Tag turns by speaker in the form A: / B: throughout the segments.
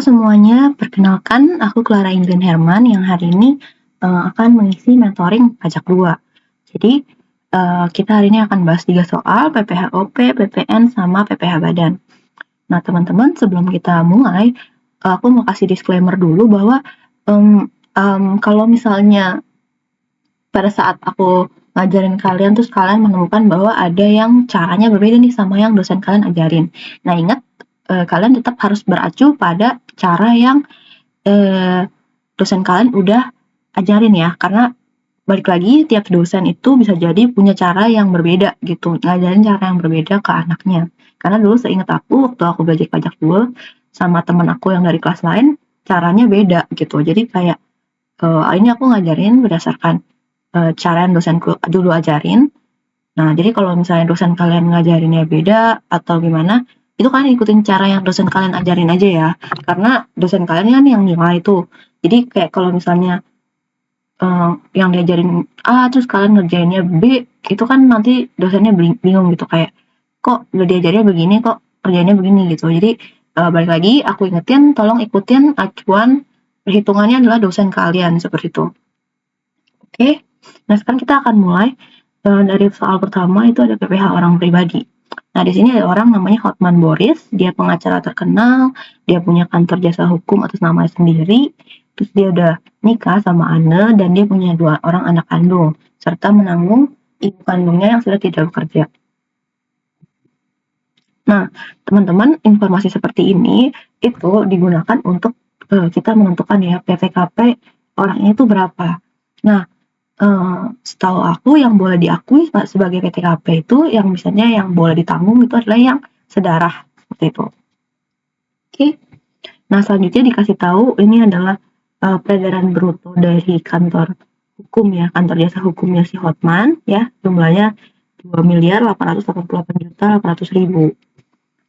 A: semuanya, perkenalkan aku Clara Ingrid Herman yang hari ini akan mengisi mentoring pajak 2. Jadi kita hari ini akan bahas 3 soal, PPHOP, PPN, sama PPH Badan. Nah teman-teman, sebelum kita mulai, aku mau kasih disclaimer dulu bahwa kalau misalnya pada saat aku ngajarin kalian terus kalian menemukan bahwa ada yang caranya berbeda nih sama yang dosen kalian ajarin. Nah ingat, kalian tetap harus beracu pada cara yang dosen kalian udah ajarin ya, karena balik lagi tiap dosen itu bisa jadi punya cara yang berbeda gitu, ngajarin cara yang berbeda ke anaknya. Karena dulu seingat aku waktu aku belajar pajak dulu sama temen aku yang dari kelas lain, caranya beda gitu. Jadi kayak ini aku ngajarin berdasarkan cara yang dosenku dulu ajarin. Nah, jadi kalau misalnya dosen kalian ngajarinnya beda atau gimana, itu kalian ikutin cara yang dosen kalian ajarin aja ya. Karena dosen kalian kan yang nilai tuh. Jadi kayak kalau misalnya yang diajarin A terus kalian ngerjainnya B, itu kan nanti dosennya bingung gitu kayak kok udah diajarnya begini kok kerjanya begini gitu. Jadi balik lagi aku ingetin tolong ikutin acuan perhitungannya adalah dosen kalian seperti itu. Oke. Nah, sekarang kita akan mulai dari soal pertama itu ada PPH orang pribadi. Nah, di sini ada orang namanya Hotman Boris, dia pengacara terkenal, dia punya kantor jasa hukum atas namanya sendiri, terus dia udah nikah sama Anne dan dia punya 2 orang anak kandung, serta menanggung ibu kandungnya yang sudah tidak bekerja. Nah, teman-teman, informasi seperti ini itu digunakan untuk kita menentukan ya PTKP orangnya itu berapa. Nah, setahu aku yang boleh diakui sebagai PTKP itu yang misalnya yang boleh ditanggung itu adalah yang sedarah seperti itu. Oke. Nah, selanjutnya dikasih tahu ini adalah peredaran bruto dari kantor hukum ya, kantor jasa hukumnya si Hotman ya, jumlahnya 2.888.800.000.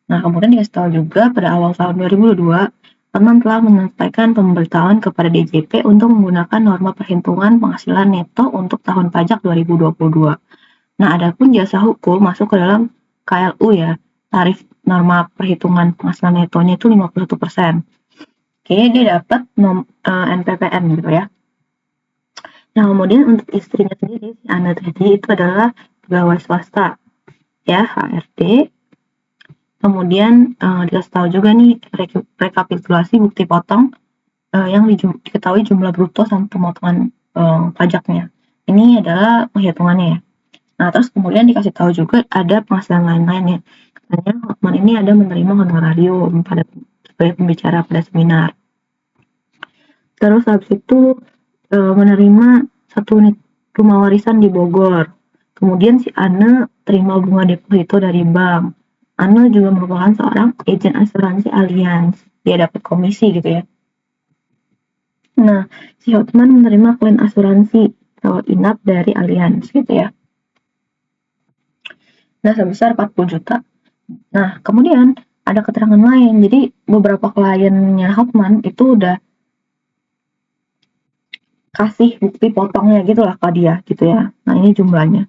A: Nah, kemudian dikasih tahu juga pada awal tahun 2022 Hotman telah menyampaikan pemberitahuan kepada DJP untuk menggunakan norma perhitungan penghasilan neto untuk tahun pajak 2022. Nah, adapun jasa hukum masuk ke dalam KLU ya, tarif norma perhitungan penghasilan netonya itu 51%. Oke, dia dapat NPPN gitu ya. Nah, kemudian untuk istrinya sendiri, si Ana tadi itu adalah pegawai swasta ya, HRD. Kemudian dikasih tahu juga nih rekapitulasi bukti potong yang diketahui jumlah bruto sama pemotongan pajaknya. Ini adalah penghitungannya ya. Nah, terus kemudian dikasih tahu juga ada penghasilan lain-lain ya. Katanya Hotman ini ada menerima honorarium sebagai pembicara pada seminar. Terus habis itu menerima 1 unit rumah warisan di Bogor. Kemudian si Anne terima bunga deposito dari bank. Anne juga merupakan seorang agen asuransi Allianz. Dia dapat komisi gitu ya. Nah, si Hotman menerima klaim asuransi rawat inap dari Allianz gitu ya. Nah, sebesar 40 juta. Nah, kemudian ada keterangan lain. Jadi beberapa kliennya Hotman itu udah kasih bukti potongnya gitu lah ke dia gitu ya. Nah, ini jumlahnya.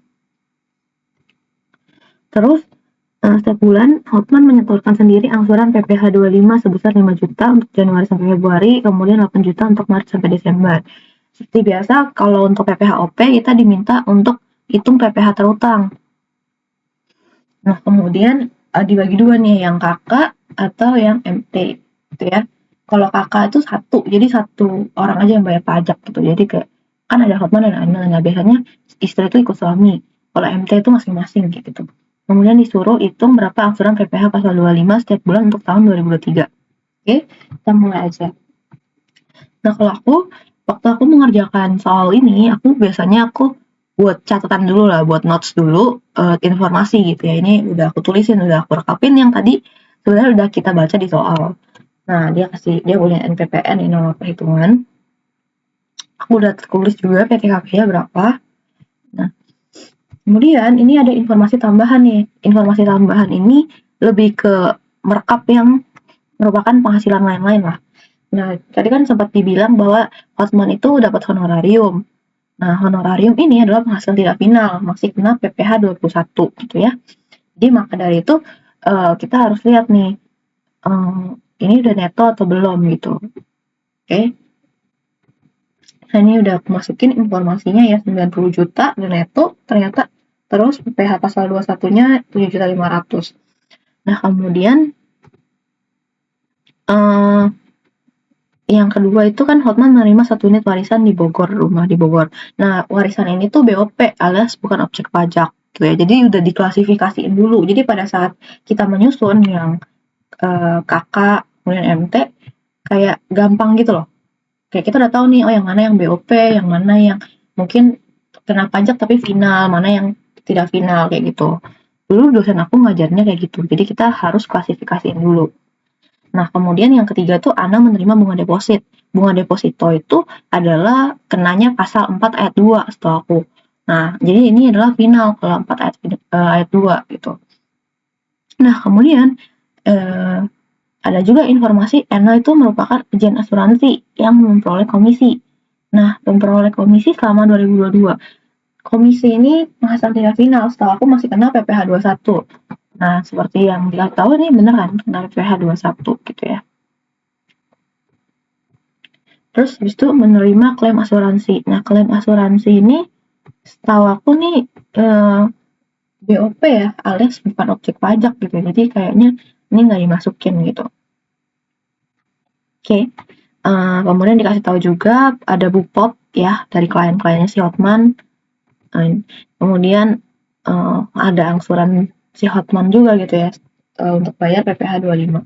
A: Terus setiap bulan Hotman menyetorkan sendiri angsuran PPh 25 sebesar 5 juta untuk Januari sampai Februari, kemudian 8 juta untuk Maret sampai Desember. Seperti biasa kalau untuk PPHOP kita diminta untuk hitung PPh terutang. Nah, kemudian dibagi dua nih, yang kakak atau yang MT gitu ya. Kalau kakak itu satu, jadi satu orang aja yang bayar pajak gitu. Jadi kayak kan ada Hotman dan Anne. Nah, biasanya istri itu ikut suami. Kalau MT itu masing-masing gitu. Kemudian disuruh hitung berapa angsuran PPh pasal 25 setiap bulan untuk tahun 2023. Oke, kita mulai aja. Nah, kalau waktu aku mengerjakan soal ini, biasanya aku buat catatan dulu lah, buat notes dulu, informasi gitu ya. Ini udah aku tulisin, udah aku rekapin yang tadi sebenarnya udah kita baca di soal. Nah, dia punya NPPN, ini nomor perhitungan. Aku udah tulis juga PTKP-nya berapa. Nah, kemudian ini ada informasi tambahan nih. Informasi tambahan ini lebih ke merekap yang merupakan penghasilan lain-lain lah. Nah, tadi kan sempat dibilang bahwa Hotman itu dapat honorarium. Nah, honorarium ini adalah penghasilan tidak final, masih kena PPh 21 gitu ya. Jadi maka dari itu kita harus lihat nih ini udah neto atau belum gitu. Oke. Nah, ini udah aku masukin informasinya ya, 90 juta udah neto ternyata, terus PPh pasal 21-nya 7.500.000. Nah, kemudian yang kedua itu kan Hotman menerima 1 unit warisan di Bogor, rumah di Bogor. Nah, warisan ini tuh BOP alias bukan objek pajak gitu ya. Jadi udah diklasifikasiin dulu. Jadi pada saat kita menyusun yang KK kemudian MT kayak gampang gitu loh. Kayak kita udah tahu nih, oh yang mana yang BOP, yang mana yang mungkin kena pajak tapi final, mana yang tidak final kayak gitu. Dulu dosen aku ngajarnya kayak gitu. Jadi kita harus klasifikasiin dulu. Nah, kemudian yang ketiga tuh Ana menerima bunga deposit. Bunga deposito itu adalah kenanya pasal 4 ayat 2 setahu aku. Nah, jadi ini adalah final kalau 4 ayat 2 gitu. Nah, kemudian ada juga informasi Ana itu merupakan agen asuransi yang memperoleh komisi. Nah, memperoleh komisi selama 2022. Komisi ini penghasilan tidak final, setahu aku masih kena PPh 21. Nah, seperti yang kita tahu ini bener kan, kena PPh 21 gitu ya. Terus habis itu menerima klaim asuransi. Nah, klaim asuransi ini setahu aku nih BOP ya, alias bukan objek pajak gitu. Jadi kayaknya ini nggak dimasukin gitu. Oke. Kemudian dikasih tahu juga ada BUPOP ya dari klien-kliennya si Hotman. Kemudian ada angsuran si Hotman juga gitu ya untuk bayar PPh 25.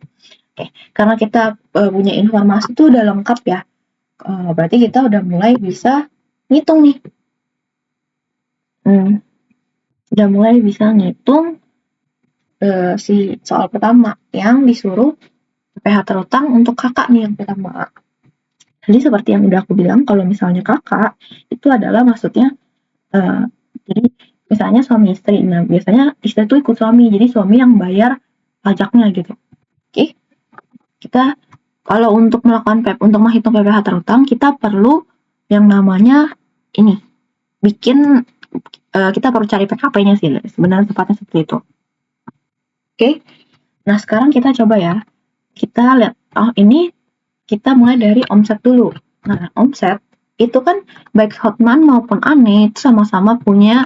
A: Oke, karena kita punya informasi itu udah lengkap ya. Berarti kita udah mulai bisa ngitung nih. Udah mulai bisa ngitung si soal pertama yang disuruh PPh terutang untuk kakak nih yang pertama. Jadi seperti yang udah aku bilang, kalau misalnya kakak itu adalah maksudnya jadi misalnya suami istri. Nah, biasanya istri itu ikut suami, jadi suami yang bayar pajaknya gitu. Oke. Kita kalau untuk melakukan untuk menghitung PPh terutang, kita perlu yang namanya ini. Bikin kita perlu cari PKP-nya sih, sebenarnya tepatnya seperti itu. Oke. Nah, sekarang kita coba ya. Kita lihat, ini kita mulai dari omset dulu. Nah, omset itu kan baik Hotman maupun Ane itu sama-sama punya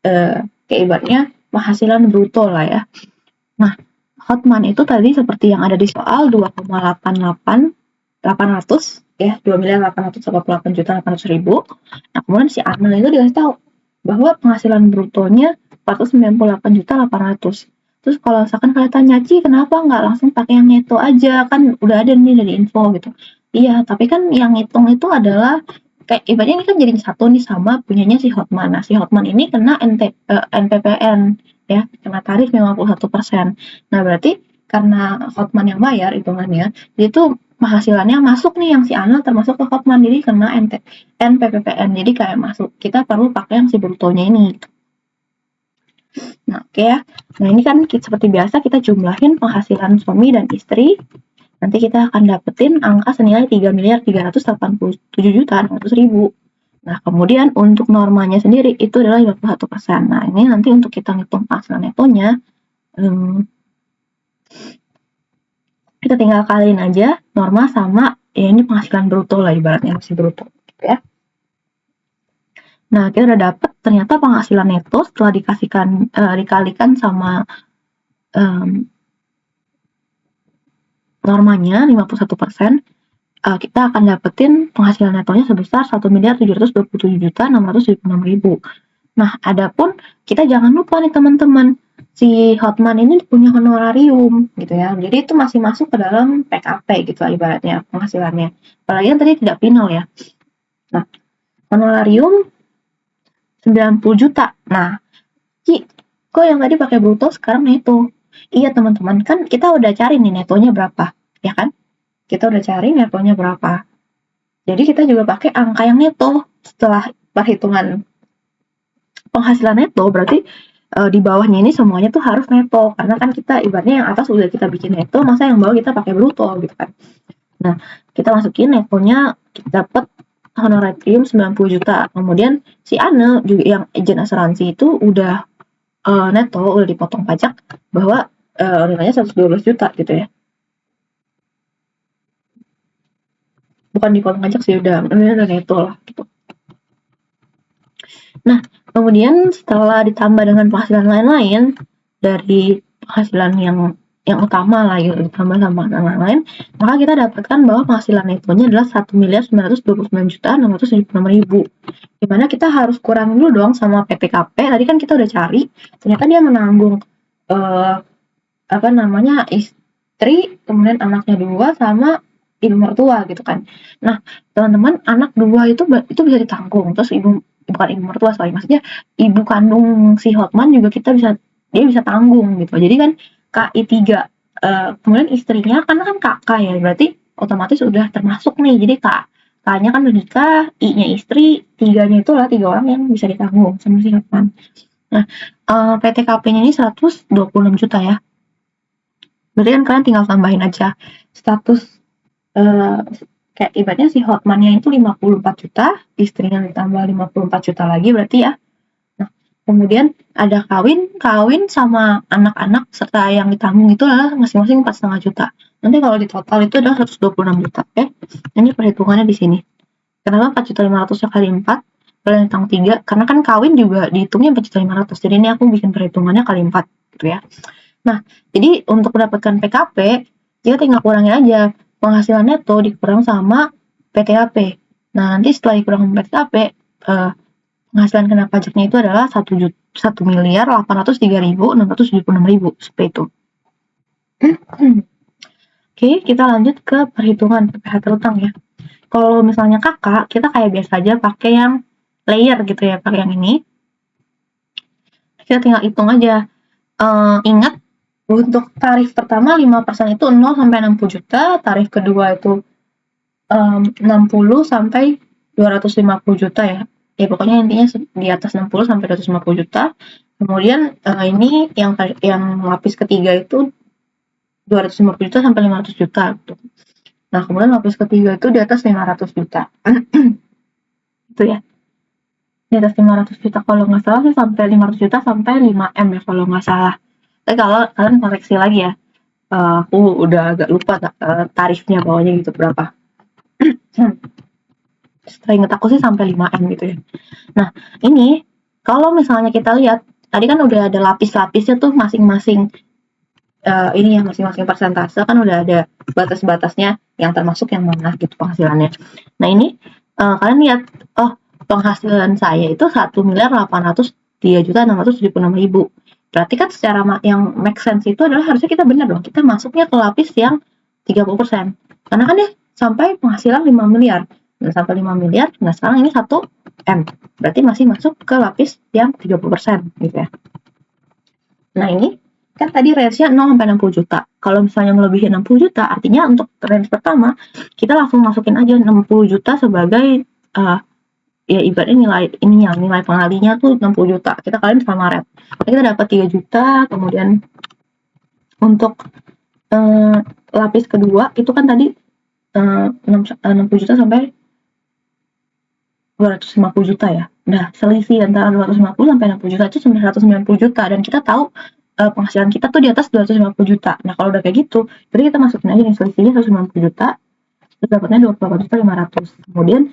A: kayak ibaratnya penghasilan bruto lah ya. Nah, Hotman itu tadi seperti yang ada di soal 2,88800 ya, 2.888.800.000. Nah, kemudian si Ane itu dikasih tahu bahwa penghasilan brutonya 498.800.000. Terus kalau misalkan kalian tanya, Ci kenapa nggak langsung pakai yang neto aja, kan udah ada nih dari info gitu. Iya, tapi kan yang ngitung itu adalah kayak ibaratnya ini kan jadi satu nih sama punyanya si Hotman. Nah, si Hotman ini kena NPPN ya, kena tarif 51%. Nah, berarti karena Hotman yang bayar hitungannya, jadi itu penghasilannya masuk nih yang si Ana termasuk ke Hotman, jadi kena NPPN. Jadi kayak masuk. Kita perlu pakai yang si brutonya ini. Nah, oke ya. Nah, ini kan seperti biasa kita jumlahin penghasilan suami dan istri. Nanti kita akan dapetin angka senilai 3.387.600.000. Nah, kemudian untuk normanya sendiri itu adalah 51%. Nah, ini nanti untuk kita ngitung penghasilan netonya, kita tinggal kaliin aja norma sama ya ini penghasilan bruto lah ibaratnya masih bruto gitu ya. Nah, kita udah dapet ternyata penghasilan neto setelah dikalikan sama normanya 51%, kita akan dapetin penghasilan netonya sebesar 1.727.676.000. Nah, adapun kita jangan lupa nih teman-teman, si Hotman ini punya honorarium gitu ya. Jadi itu masih masuk ke dalam PKP gitu ibaratnya penghasilannya. Apalagi yang tadi tidak final ya. Nah, honorarium 90 juta. Nah, Ci, kok yang tadi pakai bruto sekarang neto? Iya teman-teman, kan kita udah cari nih netonya berapa, ya kan? Kita udah cari netonya berapa. Jadi kita juga pakai angka yang neto setelah perhitungan penghasilan neto, berarti di bawahnya ini semuanya tuh harus neto, karena kan kita ibaratnya yang atas udah kita bikin neto, masa yang bawah kita pakai bruto gitu kan. Nah, kita masukin netonya, kita dapat honorarium 90 juta. Kemudian si Ane juga yang agen asuransi itu udah neto, udah dipotong pajak bahwa nilainya 112 juta gitu ya. bukan dipotong pajak sih, udah neto lah gitu. Nah, kemudian setelah ditambah dengan penghasilan lain-lain dari penghasilan yang utama lah gitu, ditambah sama lain-lain, maka kita dapatkan bahwa penghasilan netonya adalah 1.929.676.000. Dimana kita harus kurang dulu dong sama PPKP. Tadi kan kita udah cari, ternyata dia menanggung istri, kemudian anaknya 2 sama ibu mertua gitu kan. Nah, teman-teman, anak 2 itu bisa ditanggung, terus bukan ibu mertua, maksudnya ibu kandung si Hotman juga dia bisa tanggung gitu. Jadi kan KI 3, kemudian istrinya karena kan kakak ya, berarti otomatis udah termasuk nih. Jadi K-nya kan udah nikah, I-nya istri, 3-nya itulah 3 orang yang bisa ditanggung sama si Hotman. Nah, PTKP-nya ini 126 juta ya. Berarti kan kalian tinggal tambahin aja status, kayak ibaratnya si Hotman-nya itu 54 juta, istrinya ditambah 54 juta lagi berarti ya. Nah, kemudian ada kawin sama anak-anak serta yang ditanggung itu adalah masing-masing 4,5 juta. Nanti kalau di total itu adalah 126 juta. Oke. Ini perhitungannya di sini. Kenapa 4.500 kali 4 kalian hitung 3? Karena kan kawin juga dihitungnya 4.500. Jadi ini aku bikin perhitungannya kali 4 gitu ya. Nah, jadi untuk mendapatkan PKP, kita tinggal kurangin aja penghasilan neto dikurang sama PTAP. Nah, nanti setelah dikurang PTAP, penghasilan kena pajaknya itu adalah 1.803.676.000 seperti itu. Oke, kita lanjut ke perhitungan PPh terutang ya. Kalau misalnya kakak, kita kayak biasa aja pakai yang layer gitu ya, pakai yang ini. Kita tinggal hitung aja. Ingat, untuk tarif pertama 5% itu 0 sampai 60 juta, tarif kedua itu 60 sampai 250 juta ya. Ya pokoknya intinya di atas 60 sampai 250 juta. Kemudian ini yang lapis ketiga itu 250 juta sampai 500 juta gitu. Nah, kemudian lapis ketiga itu di atas 500 juta. Itu ya. Di atas 500 juta kalau nggak salah sih, sampai 500 juta sampai 5M ya kalau nggak salah. Tapi kalau kalian koreksi lagi ya, aku udah agak lupa tarifnya bawahnya gitu berapa. Setelah ingat aku sih sampai 5M gitu ya. Nah, ini kalau misalnya kita lihat, tadi kan udah ada lapis-lapisnya tuh masing-masing ini ya, masing-masing persentase kan udah ada batas-batasnya yang termasuk yang mana gitu penghasilannya. Nah, ini kalian lihat, oh penghasilan saya itu 1.803.676.000. Berarti kan secara yang make sense itu adalah harusnya kita benar dong, kita masuknya ke lapis yang 30%. Karena kan dia sampai penghasilan 5 miliar. Nah, sampai 5 miliar, nah sekarang ini 1M. Berarti masih masuk ke lapis yang 30% gitu ya. Nah, ini kan tadi range-nya 0 sampai 60 juta. Kalau misalnya melebihi 60 juta, artinya untuk range pertama, kita langsung masukin aja 60 juta sebagai ya ibaratnya nilai pengalinya tuh 60 juta. Kita kalian sama red. Kita dapat 3 juta, kemudian untuk lapis kedua itu kan tadi 60 juta sampai 250 juta ya. Nah, selisih antara 250 sampai 60 juta itu 190 juta, dan kita tahu penghasilan kita tuh di atas 250 juta. Nah, kalau udah kayak gitu, jadi kita masukin aja nih selisihnya 190 juta, terus dapatnya 28.500. Kemudian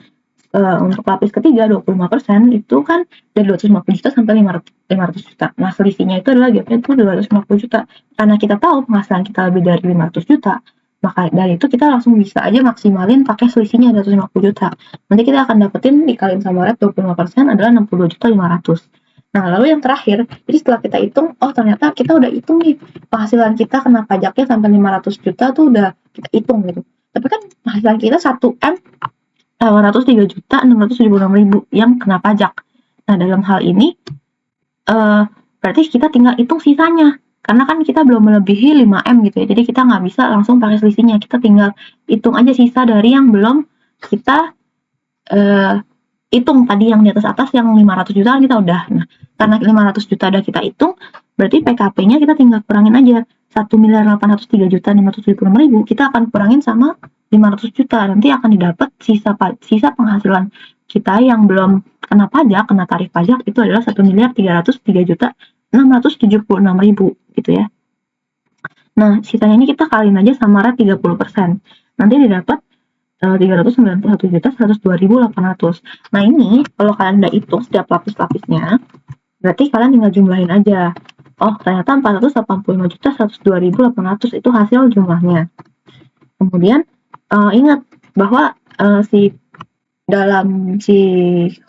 A: untuk lapis ketiga 25% itu kan dari 250 juta sampai 500 juta. Nah, selisihnya itu adalah gapnya itu 250 juta. Karena kita tahu penghasilan kita lebih dari 500 juta, maka dari itu kita langsung bisa aja maksimalin pakai selisihnya 250 juta. Nanti kita akan dapetin dikaliin sama red 25% adalah 62.500. Nah, lalu yang terakhir, jadi setelah kita hitung, oh ternyata kita udah hitung nih penghasilan kita kena pajaknya sampai 500 juta tuh udah kita hitung gitu. Tapi kan penghasilan kita 1M 803.676.000 yang kena pajak. Nah, dalam hal ini berarti kita tinggal hitung sisanya. Karena kan kita belum melebihi 5M gitu ya. Jadi kita nggak bisa langsung pakai selisihnya. Kita tinggal hitung aja sisa dari yang belum kita hitung tadi, yang di atas yang 500 juta kita udah. Nah, karena 500 juta udah kita hitung, berarti PKP-nya kita tinggal kurangin aja 1.803.676.000, kita akan kurangin sama 500 juta. Nanti akan didapat sisa penghasilan kita yang belum kena pajak, kena tarif pajak itu adalah 1.303.676.000 gitu ya. Nah, sisanya ini kita kaliin aja sama rate 30%. Nanti didapat 391.102.800. Nah ini kalau kalian udah hitung setiap lapis-lapisnya, berarti kalian tinggal jumlahin aja. Oh ternyata 485.102.800 itu hasil jumlahnya. Kemudian ingat bahwa si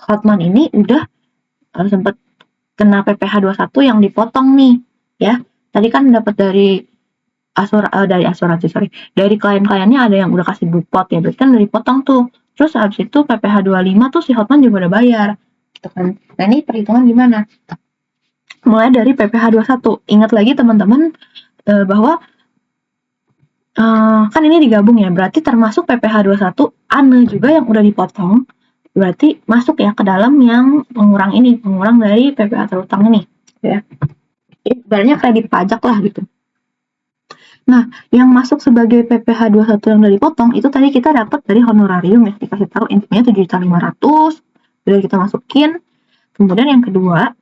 A: Hotman ini udah sempat kena PPh 21 yang dipotong nih ya. Tadi kan dapat dari dari klien-kliennya ada yang udah kasih bupot ya, berarti kan udah dipotong tuh. Terus habis itu PPh 25 tuh si Hotman juga udah bayar gitu kan. Nah ini perhitungan gimana? Mulai dari PPh 21. Ingat lagi teman-teman bahwa kan ini digabung ya, berarti termasuk PPh 21 ane juga yang udah dipotong, berarti masuk ya ke dalam yang pengurang dari PPh terutang ini ya. Ibaratnya kredit pajak lah gitu. Nah, yang masuk sebagai PPh 21 yang udah dipotong itu tadi kita dapat dari honorarium ya, dikasih tahu intinya 7.500.000 udah kita masukin. Kemudian yang kedua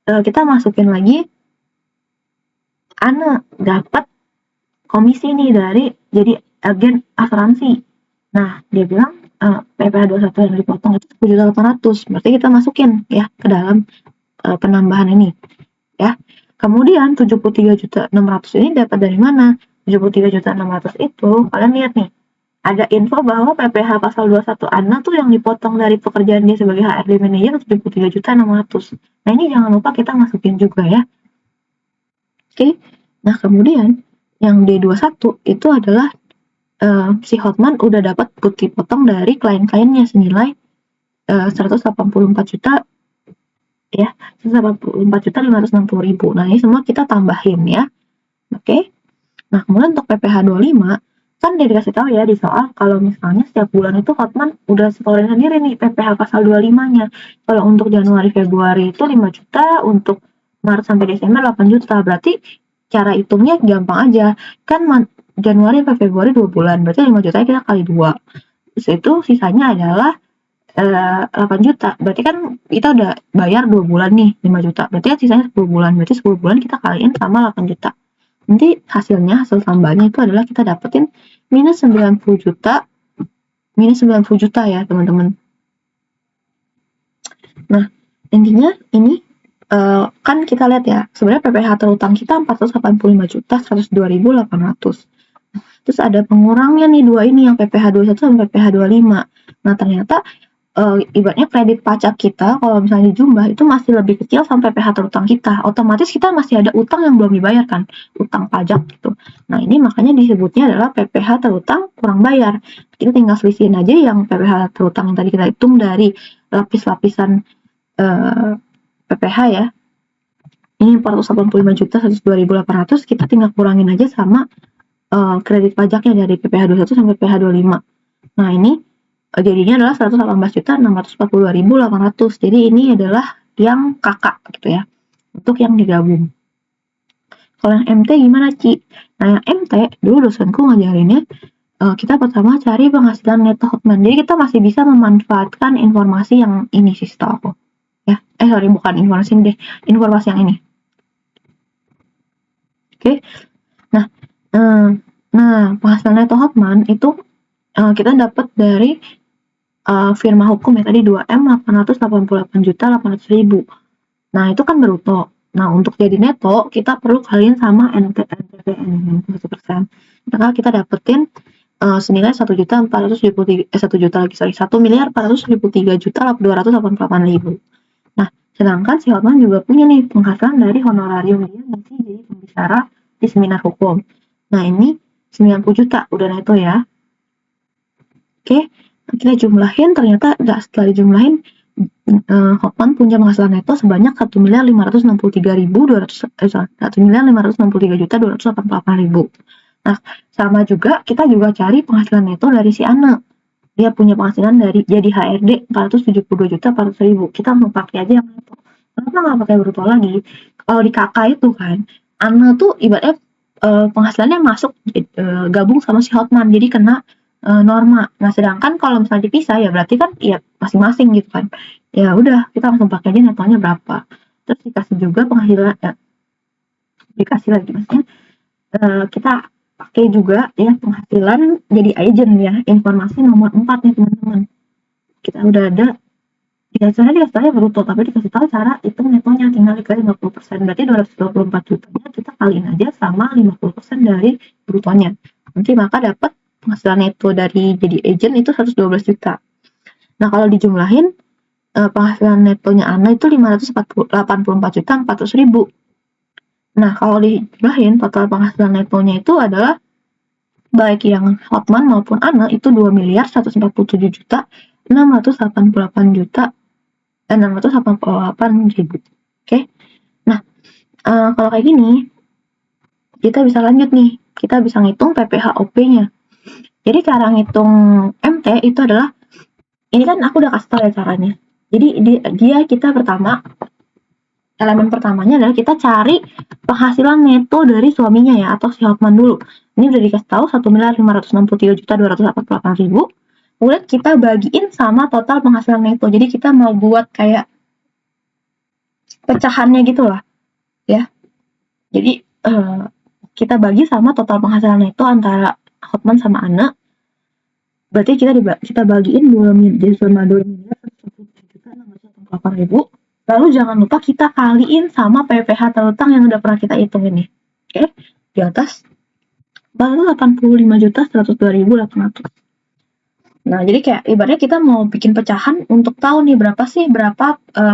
A: kita masukin lagi ane dapat komisi nih dari jadi agen asuransi. Nah, dia bilang PPh 21 yang dipotong itu 7.800.000, berarti kita masukin ya ke dalam penambahan ini ya. Kemudian 73.600.000 ini dapat dari mana? 73.600.000 itu kalian lihat nih, ada info bahwa PPh pasal 21 ANA tuh yang dipotong dari pekerjaan dia sebagai HRD manajer 73.600.000. Nah ini jangan lupa kita masukin juga ya. Oke. Nah kemudian yang D21 itu adalah si Hotman udah dapat putih potong dari klien-kliennya senilai 184 juta ya, 184.560.000. Nah ini semua kita tambahin ya. Oke. Nah kemudian untuk PPh 25 kan dia dikasih tahu ya di soal kalau misalnya setiap bulan itu Hotman udah setorin sendiri nih PPh pasal 25-nya. Kalau untuk Januari Februari itu 5 juta, untuk Maret sampai Desember 8 juta. Berarti cara hitungnya gampang aja. Kan Januari sampai Februari 2 bulan, berarti 5 juta kita kali 2. Terus itu sisanya adalah 8 juta. Berarti kan kita udah bayar 2 bulan nih 5 juta. Berarti kan sisanya 10 bulan. Berarti 10 bulan kita kaliin sama 8 juta. Nanti hasil tambahnya itu adalah kita dapetin minus 90 juta ya teman-teman. Nah intinya ini kan kita lihat ya, sebenarnya PPh terutang kita 485.102.800. Terus ada pengurangnya nih dua ini, yang PPh 21 sama PPh 25. Nah ternyata ibaratnya kredit pajak kita kalau misalnya dijumlah itu masih lebih kecil sampai PPh terutang kita. Otomatis kita masih ada utang yang belum dibayarkan, utang pajak gitu. Nah ini makanya disebutnya adalah PPh terutang kurang bayar. Kita tinggal selisihin aja yang PPh terutang yang tadi kita hitung dari lapis-lapisan PPh ya. Ini 485.102.800, kita tinggal kurangin aja sama kredit pajaknya dari PPh 21 sampai PPh 25. Nah ini jadinya adalah 118.642.800. Jadi ini adalah yang kakak gitu ya, untuk yang digabung. Kalau yang MT gimana Ci? Nah yang MT dulu dosenku ngajarinnya kita pertama cari penghasilan neto Hotman. Jadi kita masih bisa memanfaatkan informasi yang ini sih setahu aku ya. Bukan informasi deh, informasi yang ini. Oke. Nah penghasilan neto Hotman itu kita dapat dari firma hukum ya tadi 2M 888.800.000. Nah itu kan bruto. Nah untuk jadi neto kita perlu kalian sama NTPN 1%. Maka kita dapetin senilai 1.473.288.000. Nah sedangkan si Hotman juga punya nih penghasilan dari honorarium dia ngisi jadi pembicara di seminar hukum. Nah ini 90 juta udah neto ya. Oke. Kita jumlahin, ternyata setelah dijumlahin Hotman punya penghasilan neto sebanyak 1.563.288.000. Nah sama juga kita juga cari penghasilan neto dari si Ana. Dia punya penghasilan dari jadi HRD 472.400.000. Kita mau pakai aja yang neto. Kenapa nggak pakai bruto lagi? Kalau di kakak itu kan Ana tuh ibaratnya penghasilannya masuk gabung sama si Hotman, jadi kena norma. Nah sedangkan kalau misalnya dipisah ya berarti kan ya masing-masing gitu kan. Ya udah kita langsung pakai aja netonya berapa. Terus dikasih juga penghasilan dikasih lagi maksudnya kita pakai juga ya penghasilan jadi agent ya, informasi nomor 4 nih teman-teman. Kita udah ada biasanya dikasih tahu bruto, tapi dikasih tahu cara hitung netonya, tinggal dikali 50%, berarti 224 jutanya kita kaliin aja sama 50% dari brutonya. Nanti maka dapat penghasilan neto dari jadi agent itu 112 juta. Nah, kalau dijumlahin penghasilan netonya Ana itu 584 juta 400 ribu. Nah, kalau dijumlahin total penghasilan netonya itu adalah baik yang Hotman maupun Ana itu 2 miliar 147 juta 688 juta 688 ribu. Oke. Nah, kalau kayak gini kita bisa lanjut nih. Kita bisa ngitung PPHOP-nya. Jadi cara ngitung MT itu adalah, ini kan aku udah kasih tahu ya caranya. Jadi kita pertama, elemen pertamanya adalah kita cari penghasilan neto dari suaminya ya, atau si Hotman dulu. Ini udah dikasih tahu 1.563 juta 288 ribu. Kemudian kita bagiin sama total penghasilan neto. Jadi kita mau buat kayak pecahannya gitu lah ya. Jadi kita bagi sama total penghasilan neto antara Hotman sama Ana. Berarti kita bagiin 2 miliar 147 juta 688 ribu. Lalu jangan lupa kita kaliin sama PPh terutang yang udah pernah kita hitung ini. Oke, di atas baru 85.102.800. Nah, jadi kayak ibaratnya kita mau bikin pecahan untuk tahu nih berapa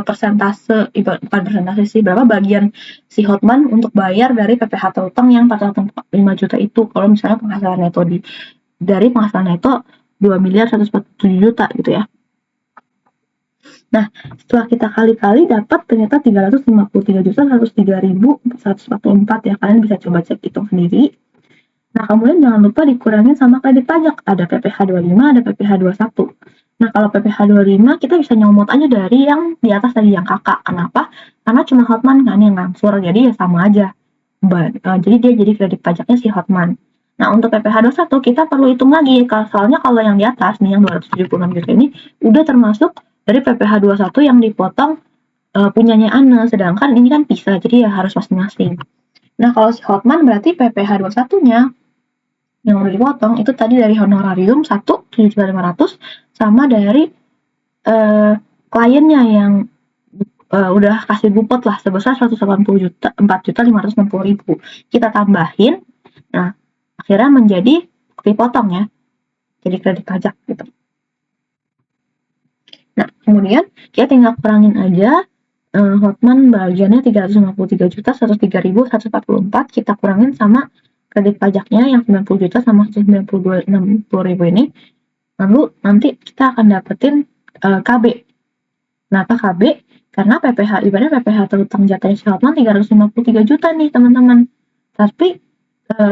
A: persentase, bukan persentase sih, berapa bagian si Hotman untuk bayar dari PPh terutang yang 405 juta itu. Kalau misalnya penghasilan neto dari penghasilan neto 2 miliar 147 juta gitu ya. Nah, setelah kita kali-kali dapat ternyata 353 juta 103.444 ya. Kalian bisa coba cek hitung sendiri. Nah, kemudian jangan lupa dikurangin sama kredit pajak. Ada PPh 25, ada PPh 21. Nah, kalau PPh 25 kita bisa nyomot aja dari yang di atas tadi, yang kakak. Kenapa? Karena cuma Hotman kan yang ngangsur, jadi ya sama aja. Jadi dia jadi kredit pajaknya si Hotman. Nah, untuk PPh 21 kita perlu hitung lagi. Soalnya kalau yang di atas nih, yang 276 juta ini, udah termasuk dari PPh 21 yang dipotong punyanya Ana. Sedangkan ini kan pisah, jadi ya harus masing-masing. Nah, kalau si Hotman berarti PPh 21-nya yang udah dipotong itu tadi dari honorarium 7.500 sama dari kliennya yang udah kasih bupot lah sebesar 4.560.000. Kita tambahin, nah akhirnya menjadi dipotong ya, jadi kredit pajak gitu. Nah, kemudian kita tinggal kurangin aja Hotman bagiannya 353.103.144, kita kurangin sama kredit pajaknya yang 90 juta sama 190.000 ini. Lalu nanti kita akan dapetin KB. Kenapa KB? Karena ibaratnya PPh terutang jatahnya si Hotman 353 juta nih teman-teman. Tapi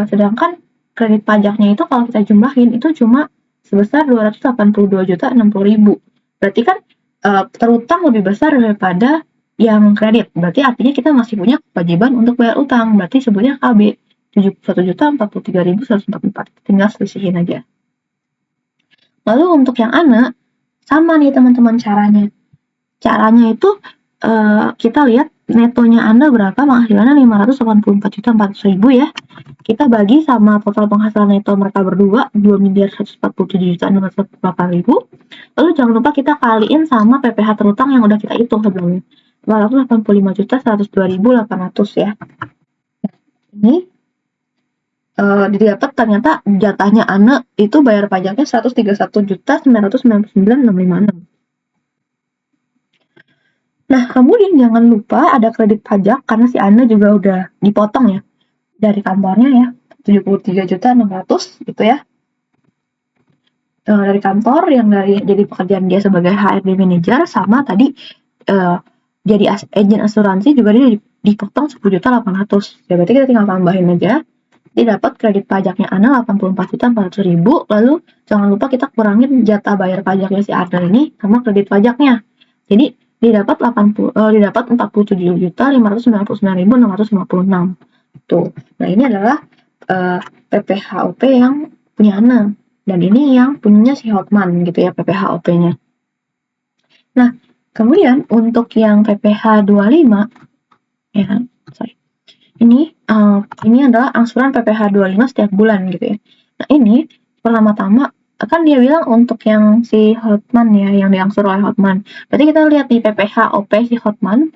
A: sedangkan kredit pajaknya itu kalau kita jumlahin itu cuma sebesar 282.060.000. Berarti kan terutang lebih besar daripada yang kredit. Berarti artinya kita masih punya kewajiban untuk bayar utang. Berarti sebutnya KB 71.043.144. Tinggal selisihin aja. Lalu untuk yang Ana, sama nih teman-teman caranya. Caranya itu kita lihat netonya Ana berapa, penghasilannya 584.400.000 ya. Kita bagi sama total penghasilan neto mereka berdua 2.147.688.000. Lalu jangan lupa kita kaliin sama PPh terutang yang udah kita hitung sebelumnya. 485.102.800 ya. Ini didapat ternyata jatahnya Ana itu bayar pajaknya 131.999.656. Nah, kemudian jangan lupa ada kredit pajak karena si Ana juga udah dipotong ya dari kantornya ya, 73.600 gitu ya. Dari kantor yang jadi pekerjaan dia sebagai HRD manager, sama tadi jadi agen asuransi juga dia dipotong 10.800. Ya berarti kita tinggal tambahin aja. Dia dapat kredit pajaknya Ana 84.400.000. Lalu jangan lupa kita kurangin jatah bayar pajaknya si Arda ini sama kredit pajaknya. Jadi didapat 47.599.656. Tuh. Nah, ini adalah PPHOP yang punya Ana, dan ini yang punyanya si Hotman gitu ya, PPHOP-nya. Nah, kemudian untuk yang PPh 25 ya, ini Ini adalah angsuran PPh 25 setiap bulan gitu ya. Nah ini pertama-tama kan dia bilang untuk yang si Hotman ya, yang diangsur oleh Hotman. Berarti kita lihat di PPh OP si Hotman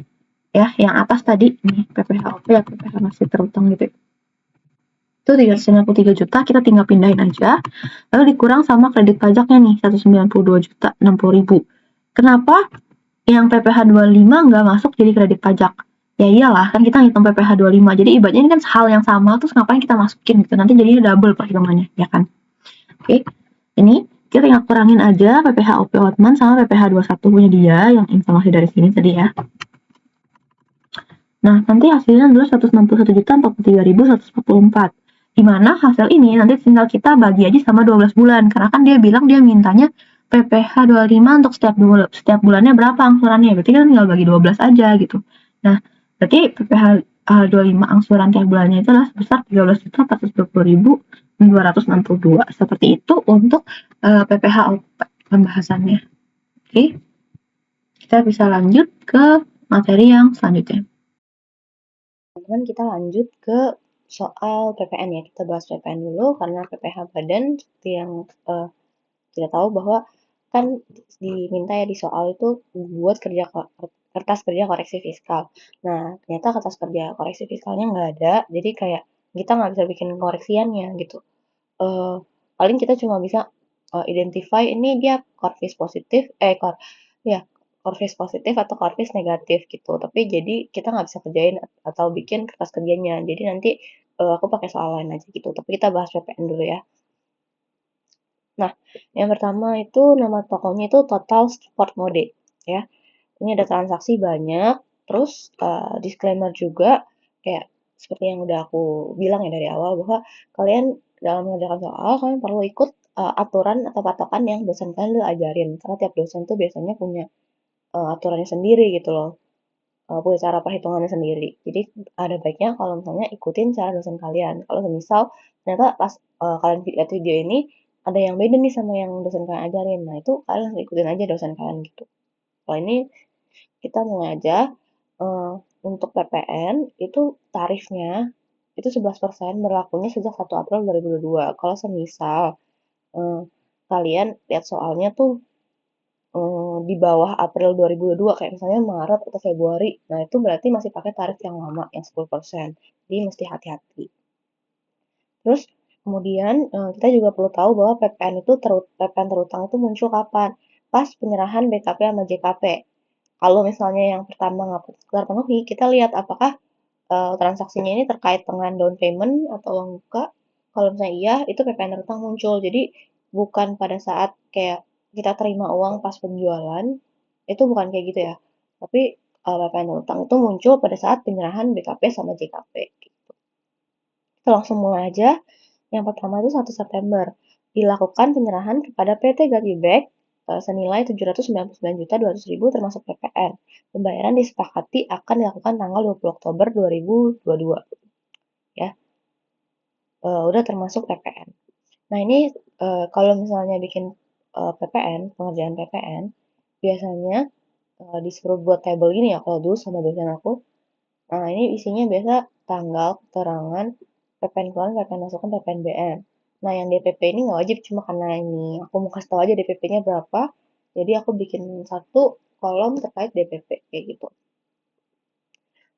A: ya, yang atas tadi nih PPh OP ya, PPh masih terutang gitu ya. Itu 393 juta, kita tinggal pindahin aja. Lalu dikurang sama kredit pajaknya nih 192 juta 60 ribu. Kenapa yang PPh 25 nggak masuk jadi kredit pajak? Ya iyalah, kan kita ngitung PPh 25. Jadi ibaratnya ini kan hal yang sama, terus ngapain kita masukin gitu. Nanti jadinya double perhitungannya, ya kan? Oke. Ini kita tinggal kurangin aja PPh OP Hotman sama PPh 21 punya dia yang informasi dari sini tadi ya. Nah, nanti hasilnya adalah 161.043.144. Di mana hasil ini nanti tinggal kita bagi aja sama 12 bulan. Karena kan dia bilang dia mintanya PPh 25 untuk setiap bulannya berapa angsurannya. Berarti kan tinggal bagi 12 aja gitu. Nah, berarti PPh 25 angsuran tiap bulannya itu adalah sebesar 13.420.262. Seperti itu untuk PPh pembahasannya. Oke, kita bisa lanjut ke materi yang selanjutnya. Teman-teman, kita lanjut ke soal PPN ya. Kita bahas PPN dulu karena PPh badan seperti yang kita tahu bahwa kan diminta ya di soal itu buat kertas kerja koreksi fiskal. Nah, ternyata kertas kerja koreksi fiskalnya nggak ada, jadi kayak kita nggak bisa bikin koreksiannya gitu. Eh, Paling kita cuma bisa identify ini dia korvis positif, ya korvis positif atau korvis negatif gitu. Tapi jadi kita nggak bisa kerjain atau bikin kertas kerjanya. Jadi nanti aku pakai soal lain aja gitu. Tapi kita bahas PPN dulu ya. Nah, yang pertama itu nama tokonya itu Total Sport Mode ya. Ini ada transaksi banyak, terus disclaimer juga kayak seperti yang udah aku bilang ya dari awal bahwa kalian dalam mengerjakan soal kalian perlu ikut aturan atau patokan yang dosen kalian udah ajarin. Karena tiap dosen tuh biasanya punya aturannya sendiri gitu loh. Punya cara perhitungannya sendiri. Jadi ada baiknya kalau misalnya ikutin cara dosen kalian. Kalau misal ternyata pas kalian lihat video ini ada yang beda nih sama yang dosen kalian ajarin. Nah itu kalian harus ikutin aja dosen kalian gitu. Kalau ini kita mulai aja untuk PPN itu tarifnya itu 11% berlakunya sejak 1 April 2022. Kalau semisal eh, kalian lihat soalnya tuh di bawah April 2022 kayak misalnya Maret atau Februari. Nah, itu berarti masih pakai tarif yang lama yang 10%. Jadi mesti hati-hati. Terus kemudian kita juga perlu tahu bahwa PPN terutang itu muncul kapan? Pas penyerahan BKP sama JKP. Kalau misalnya yang pertama nggak terpenuhi, kita lihat apakah transaksinya ini terkait dengan down payment atau enggak. Kalau misalnya iya, itu PPN terutang muncul. Jadi bukan pada saat kayak kita terima uang pas penjualan, itu bukan kayak gitu ya. Tapi PPN terutang itu muncul pada saat penyerahan BKP sama JKP. Kita langsung mulai aja. Yang pertama itu 1 September. Dilakukan penyerahan kepada PT Gatibek senilai 799.200.000 termasuk PPN. Pembayaran disepakati akan dilakukan tanggal 20 Oktober 2022. Ya, udah termasuk PPN. Nah, ini kalau misalnya bikin PPN, pengerjaan PPN, biasanya disuruh buat tabel gini ya kalau dulu sama dosen aku. Nah, ini isinya biasa tanggal, keterangan, PPN keluaran, PPN masukan, PPN BM. Nah, yang DPP ini nggak wajib cuma karena ini aku mau kasih tahu aja DPP-nya berapa. Jadi aku bikin satu kolom terkait DPP kayak gitu.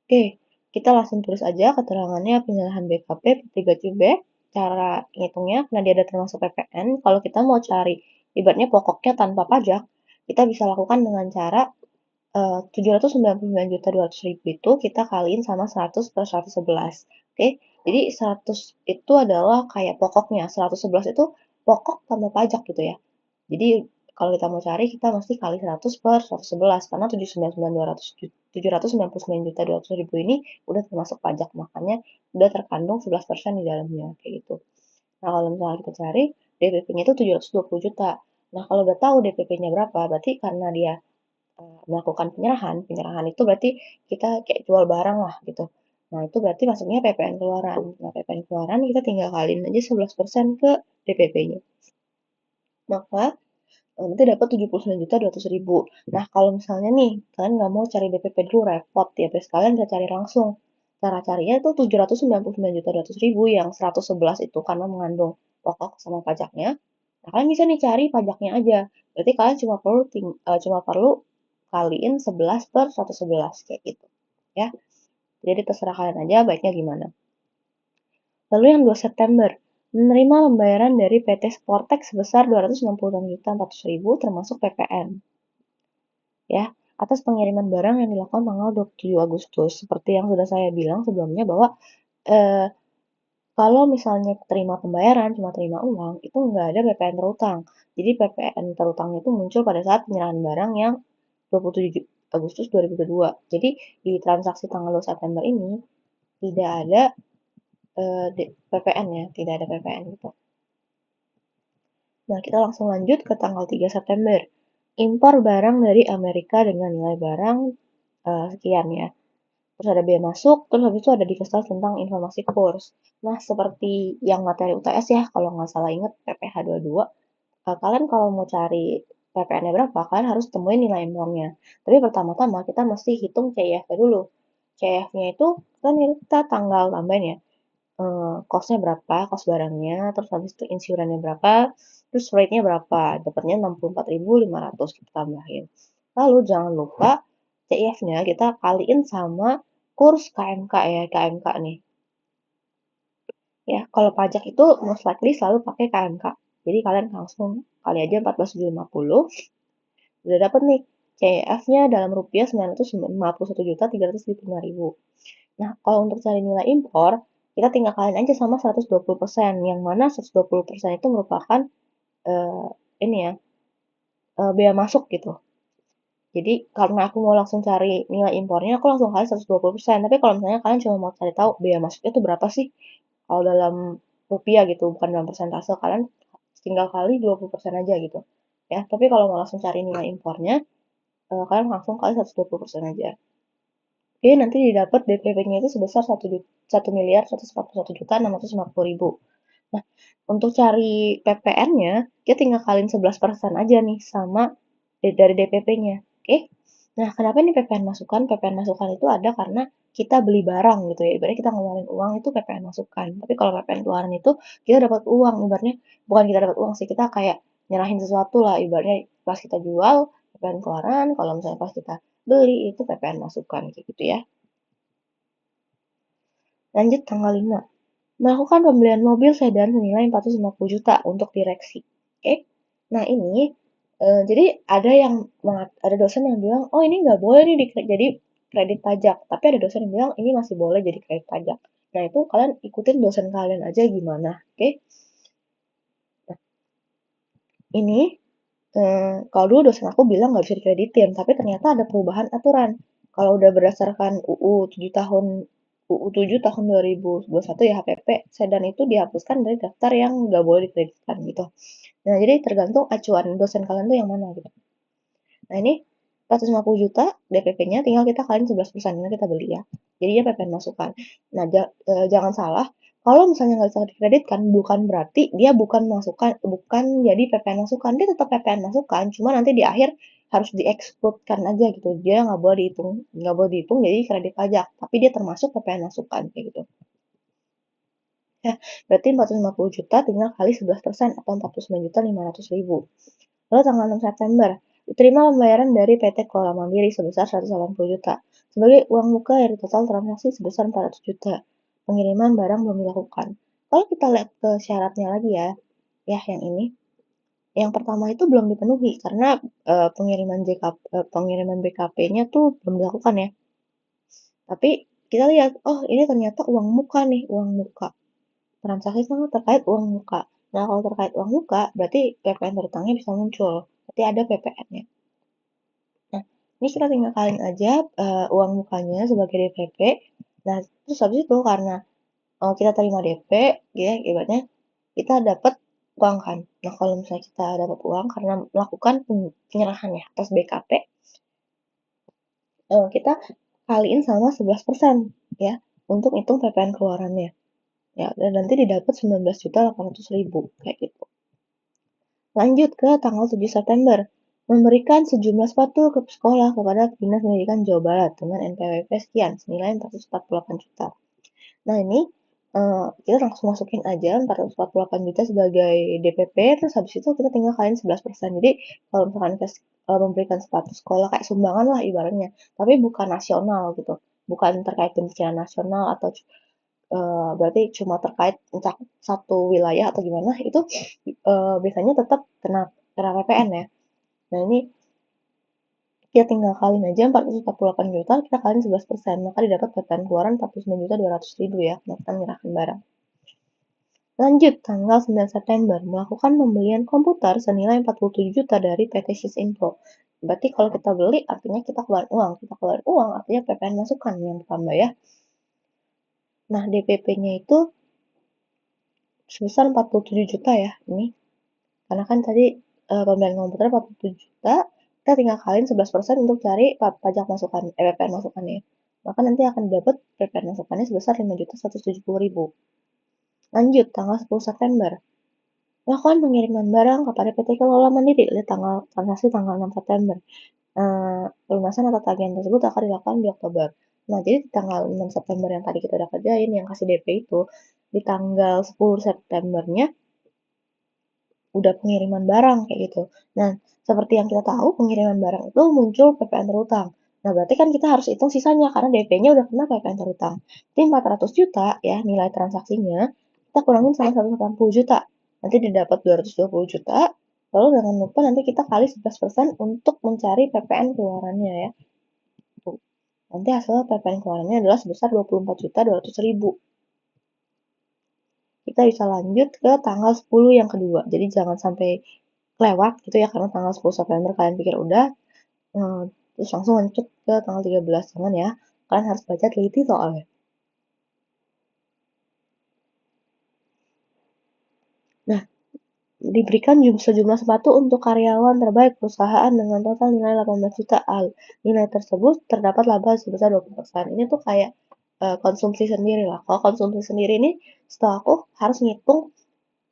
A: Oke, kita langsung tulis aja keterangannya penyerahan BKP 3CB. Cara ngitungnya karena dia ada termasuk PPN. Kalau kita mau cari ibaratnya pokoknya tanpa pajak, kita bisa lakukan dengan cara 799.200.000 itu kita kaliin sama 100 per 111. Oke, jadi 100 itu adalah kayak pokoknya, 111 itu pokok tanpa pajak gitu ya. Jadi kalau kita mau cari kita mesti kali 100 per 111 karena 799.200.000 ini udah termasuk pajak, makanya udah terkandung 11% di dalamnya kayak gitu. Nah, kalau misalnya kita cari DPP-nya itu 720 juta. Nah, kalau udah tahu DPP-nya berapa, berarti karena dia melakukan penyerahan itu berarti kita kayak jual barang lah gitu. Nah, itu berarti masuknya PPN keluaran. Nah, PPN keluaran kita tinggal kaliin aja 11% ke DPP-nya. Maka nanti dapat 79.200.000. Nah, kalau misalnya nih, kalian nggak mau cari DPP dulu repot ya, terus kalian bisa cari langsung. cara carinya itu 799.200.000 yang 111 itu karena mengandung pokok sama pajaknya. Nah, kalian bisa nih cari pajaknya aja. Berarti kalian cuma perlu kaliin 11 per 111 kayak gitu. Ya. Jadi terserah kalian aja baiknya gimana. Lalu yang 2 September, menerima pembayaran dari PT Sportex sebesar 266.400.000 termasuk PPN. Ya, atas pengiriman barang yang dilakukan tanggal 27 Agustus. Seperti yang sudah saya bilang sebelumnya bahwa eh, kalau misalnya terima pembayaran, cuma terima uang, itu nggak ada PPN terutang. Jadi PPN terutangnya itu muncul pada saat penyerahan barang yang 27 Agustus 2022. Jadi di transaksi tanggal 2 September ini tidak ada PPN ya, tidak ada PPN gitu. Nah, kita langsung lanjut ke tanggal 3 September. Impor barang dari Amerika dengan nilai barang sekian ya. Terus ada biaya masuk, terus habis itu ada dikasih tahu tentang informasi kurs. Nah, seperti yang materi UTS ya, kalau nggak salah ingat PPh 22, kalian kalau mau cari PPN-nya berapa, kalian harus temuin nilai impornya. Tapi pertama-tama kita mesti hitung CIF dulu. CIF-nya itu kan kita tanggal tambahin ya. Cost-nya berapa, cost barangnya, terus habis itu insurannya berapa, terus rate-nya berapa, dapatnya 64.500 kita tambahin. Lalu jangan lupa CIF-nya kita kaliin sama kurs KMK ya, KMK nih. Ya, kalau pajak itu most likely selalu pakai KMK. Jadi kalian langsung kali aja 14.750, udah dapat nih CIF-nya dalam rupiah 951.375.000. Nah, kalau untuk cari nilai impor, kita tinggal kalian aja sama 120%, yang mana 120% itu merupakan eh, ini ya, bea masuk gitu. Jadi karena aku mau langsung cari nilai impornya, aku langsung kali 120%. Tapi kalau misalnya kalian cuma mau cari tahu bea masuknya itu berapa sih? Kalau dalam rupiah gitu, bukan dalam persentase, kalian tinggal kali 20% aja gitu. Ya, tapi kalau mau langsung cari nilai impornya, kalian langsung kali 120% aja. Oke, nanti didapat DPP-nya itu sebesar 1.141.650.000. Nah, untuk cari PPN-nya, kita tinggal kaliin 11% aja nih sama dari DPP-nya. Oke? Nah, kenapa ini PPN masukan? PPN masukan itu ada karena kita beli barang gitu ya. Ibaratnya kita ngeluarin uang itu PPN masukan. Tapi kalau PPN keluaran itu kita dapat uang. Ibaratnya bukan kita dapat uang sih, kita kayak nyerahin sesuatu lah. Ibaratnya pas kita jual PPN keluaran, kalau misalnya pas kita beli itu PPN masukan kayak gitu ya. Lanjut tanggal 5. Melakukan pembelian mobil sedan senilai 450 juta untuk direksi. Oke. Nah, ini jadi ada dosen yang bilang, "Oh, ini nggak boleh nih jadi kredit pajak." Tapi ada dosen yang bilang, "Ini masih boleh jadi kredit pajak." Nah, itu kalian ikutin dosen kalian aja gimana, oke? Nah, ini kalau dulu dosen aku bilang nggak bisa dikreditin, tapi ternyata ada perubahan aturan. Kalau udah berdasarkan UU 7 tahun 2021 ya HPP, sedan itu dihapuskan dari daftar yang nggak boleh dikreditkan gitu. Nah, jadi tergantung acuan dosen kalian tuh yang mana gitu. Nah, ini 450 juta DPP-nya tinggal kita kalian 11% karena kita beli ya. Jadinya PPN masukan. Nah, jangan salah, kalau misalnya nggak bisa dikreditkan, bukan berarti dia bukan jadi PPN masukan. Dia tetap PPN masukan, cuma nanti di akhir harus diekskludkan aja gitu. Dia nggak boleh dihitung jadi kredit pajak, tapi dia termasuk PPN masukan kayak gitu. Ya, berarti 450 juta tinggal kali 11% atau 49.500.000. Lalu tanggal 6 September, diterima pembayaran dari PT Kola Mandiri sebesar 180 juta sebagai uang muka dari total transaksi sebesar 400 juta. Pengiriman barang belum dilakukan. Kalau kita lihat ke syaratnya lagi ya, yang ini. Yang pertama itu belum dipenuhi karena pengiriman BKP-nya tuh belum dilakukan ya. Tapi kita lihat, oh ini ternyata uang muka nih, uang muka. Transaksi kan terkait uang muka. Nah, kalau terkait uang muka, berarti PPN berutangnya bisa muncul. Berarti ada PPN-nya. Nah, ini kita tinggal kaliin aja uang mukanya sebagai DPP. Nah, terus habis itu karena kita terima DP, ya, ibaratnya kita dapat uang kan. Nah, kalau misalnya kita dapat uang karena melakukan penyerahan ya atas BKP, kita kaliin sama 11% ya untuk hitung PPN keluarannya. Ya, dan nanti didapat 19.800.000 kayak gitu. Lanjut ke tanggal 7 September.
B: memberikan sejumlah sepatu ke sekolah kepada Dinas Pendidikan Jawa Barat dengan NPWP sekian, senilai 448 juta. Nah, ini kita langsung masukin aja 448 juta sebagai DPP, terus habis itu kita tinggal kaliin 11%. Jadi, kalau misalkan memberikan sepatu sekolah kayak sumbangan lah ibaratnya, tapi bukan nasional gitu. Bukan terkait pencapaian nasional atau berarti cuma terkait satu wilayah atau gimana, itu biasanya tetap kena PPN ya. Nah, ini kita tinggal kaliin aja 448 juta, kita kaliin 11%, maka didapat PPN keluaran 49.200.000 ya, nah kita menyerahkan barang. Lanjut, tanggal 9 September, melakukan pembelian komputer senilai 47 juta dari PT Sysinfo. Berarti kalau kita beli, artinya kita keluarin uang. Kita keluarin uang, artinya PPN masukan yang ditambah ya. Nah, DPP-nya itu sebesar 47 juta ya, ini. Karena kan tadi pembelian komputer 47 juta, kita tinggal kaliin 11% untuk cari pajak masukan, PPN masukannya. Maka nanti akan dapat PPN masukannya sebesar 5.170.000. Lanjut, tanggal 10 September. Melakukan pengiriman barang kepada PT Kelola Mandiri. Lihat tanggal transaksi tanggal 6 September. Pelunasan atau tagihan tersebut akan dilakukan di Oktober. Nah, jadi di tanggal 6 September yang tadi kita udah kerjain, yang kasih DP itu, di tanggal 10 Septembernya udah pengiriman barang kayak gitu. Nah, seperti yang kita tahu, pengiriman barang itu muncul PPN terutang. Nah, berarti kan kita harus hitung sisanya karena DP-nya udah kena PPN terutang. Jadi 400 juta ya nilai transaksinya, kita kurangin sama 180 juta. Nanti didapat 220 juta, lalu jangan lupa nanti kita kali 11% untuk mencari PPN keluarannya ya. Tuh. Nanti hasil PPN keluarannya adalah sebesar 24.200.000. Kita bisa lanjut ke tanggal 10 yang kedua. Jadi jangan sampai lewat gitu ya, karena tanggal 10 September kalian pikir udah, terus langsung lanjut ke tanggal 13. Jangan ya, kalian harus baca teliti soalnya. Nah, diberikan sejumlah sepatu untuk karyawan terbaik perusahaan dengan total nilai 18 juta. Nilai tersebut terdapat laba sebesar 20%. Ini tuh kayak konsumsi sendiri lah. Kalau konsumsi sendiri ini, setahu aku harus ngitung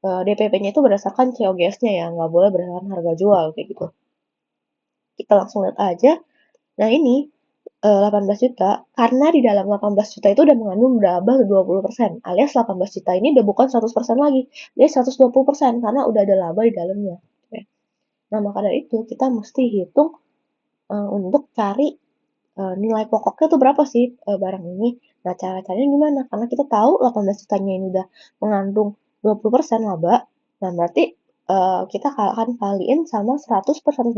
B: DPP-nya itu berdasarkan COGS-nya ya, nggak boleh berdasarkan harga jual kayak gitu. Kita langsung lihat aja. Nah, ini 18 juta, karena di dalam 18 juta itu udah mengandung laba 20%, alias 18 juta ini udah bukan 100% lagi, dia 120% karena udah ada laba di dalamnya. Nah, maka dari itu kita mesti hitung untuk cari nilai pokoknya tuh berapa sih barang ini. Nah, cara-caranya gimana? Karena kita tahu 18 jutanya ini udah mengandung 20% laba, nah berarti kita akan kaliin sama 100 per 120.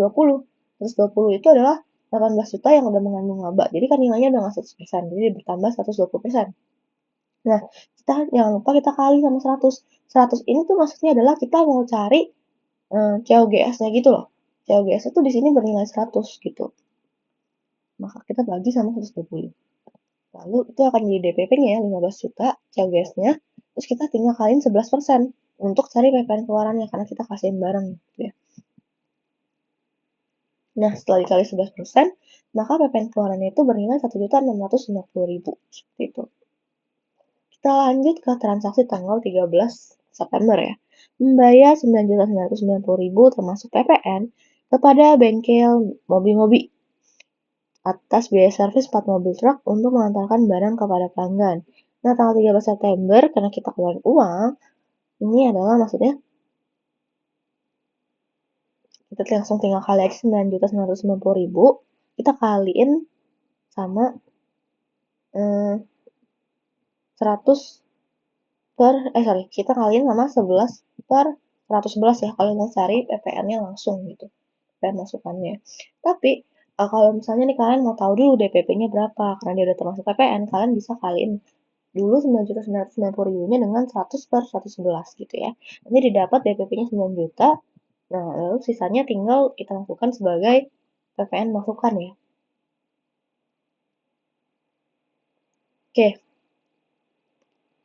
B: 120 itu adalah 18 juta yang udah mengandung laba. Jadi kan nilainya udah nggak 100%, jadi bertambah 120%. Nah, kita jangan lupa kita kali sama 100. 100 ini tuh maksudnya adalah kita mau cari COGS-nya gitu loh. COGS itu di sini bernilai 100 gitu. Maka kita bagi sama 120. Lalu itu akan jadi DPP-nya ya 15 juta COGS-nya. Terus kita tinggal kaliin 11% untuk cari PPN keluarannya karena kita kasihin barang gitu ya. Nah, setelah dikali 11%, maka PPN keluarannya itu bernilai 1.650.000. Seperti itu. Kita lanjut ke transaksi tanggal 13 September ya. Membayar 9.990.000 termasuk PPN kepada bengkel mobil-mobi atas biaya servis 4 mobil truk untuk mengantarkan barang kepada pelanggan. Nah, tanggal 13 September, karena kita keluarin uang, ini adalah maksudnya kita langsung tinggal kali aja 9.990.000, kita kaliin sama 100 kita kaliin sama 11 per 111 ya, kalau mau cari PPN-nya langsung gitu, PPN masukannya. Tapi kalau misalnya nih kalian mau tahu dulu DPP-nya berapa, karena dia udah termasuk PPN, kalian bisa kaliin dulu 9.990.000-nya dengan 100 per 111 gitu ya. Nanti didapat DPP-nya 9 juta, nah lalu sisanya tinggal kita lakukan sebagai PPN masukan ya. Oke,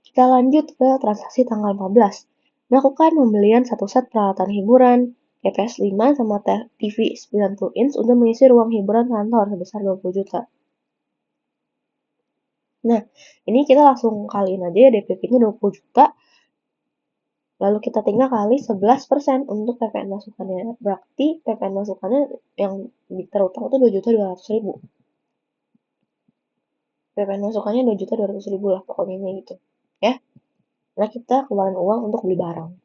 B: kita lanjut ke transaksi tanggal 14. Melakukan pembelian satu set peralatan hiburan, TPS 5 sama TV 90 inch untuk mengisi ruang hiburan kantor sebesar 20 juta. Nah, ini kita langsung kaliin aja ya DPP-nya 20 juta Lalu kita tinggal kali 11% untuk PPN masukannya. Berarti PPN masukannya yang terutang itu 2.200.000. PPN masukannya 2.200.000 lah pokoknya gitu. Ya. Nah, kita keluarin uang untuk beli barang.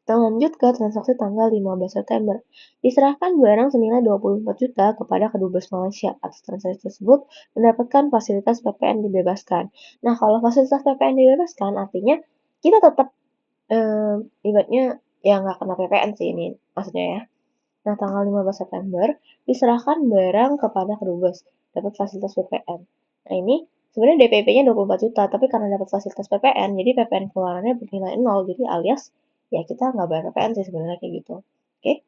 B: Kita lanjut ke transaksi tanggal 15 September. Diserahkan barang senilai 24 juta kepada Kedubes Malaysia. Atas transaksi tersebut mendapatkan fasilitas PPN dibebaskan. Nah, kalau fasilitas PPN dibebaskan artinya kita tetap ibaratnya ya nggak kena PPN sih ini maksudnya ya. Nah, tanggal 15 September diserahkan barang kepada Kedubes, dapat fasilitas PPN. Nah, ini sebenarnya DPP-nya 24 juta, tapi karena dapat fasilitas PPN, jadi PPN keluarannya bernilai 0, jadi alias ya kita nggak bayar PPN sih sebenarnya kayak gitu. Oke,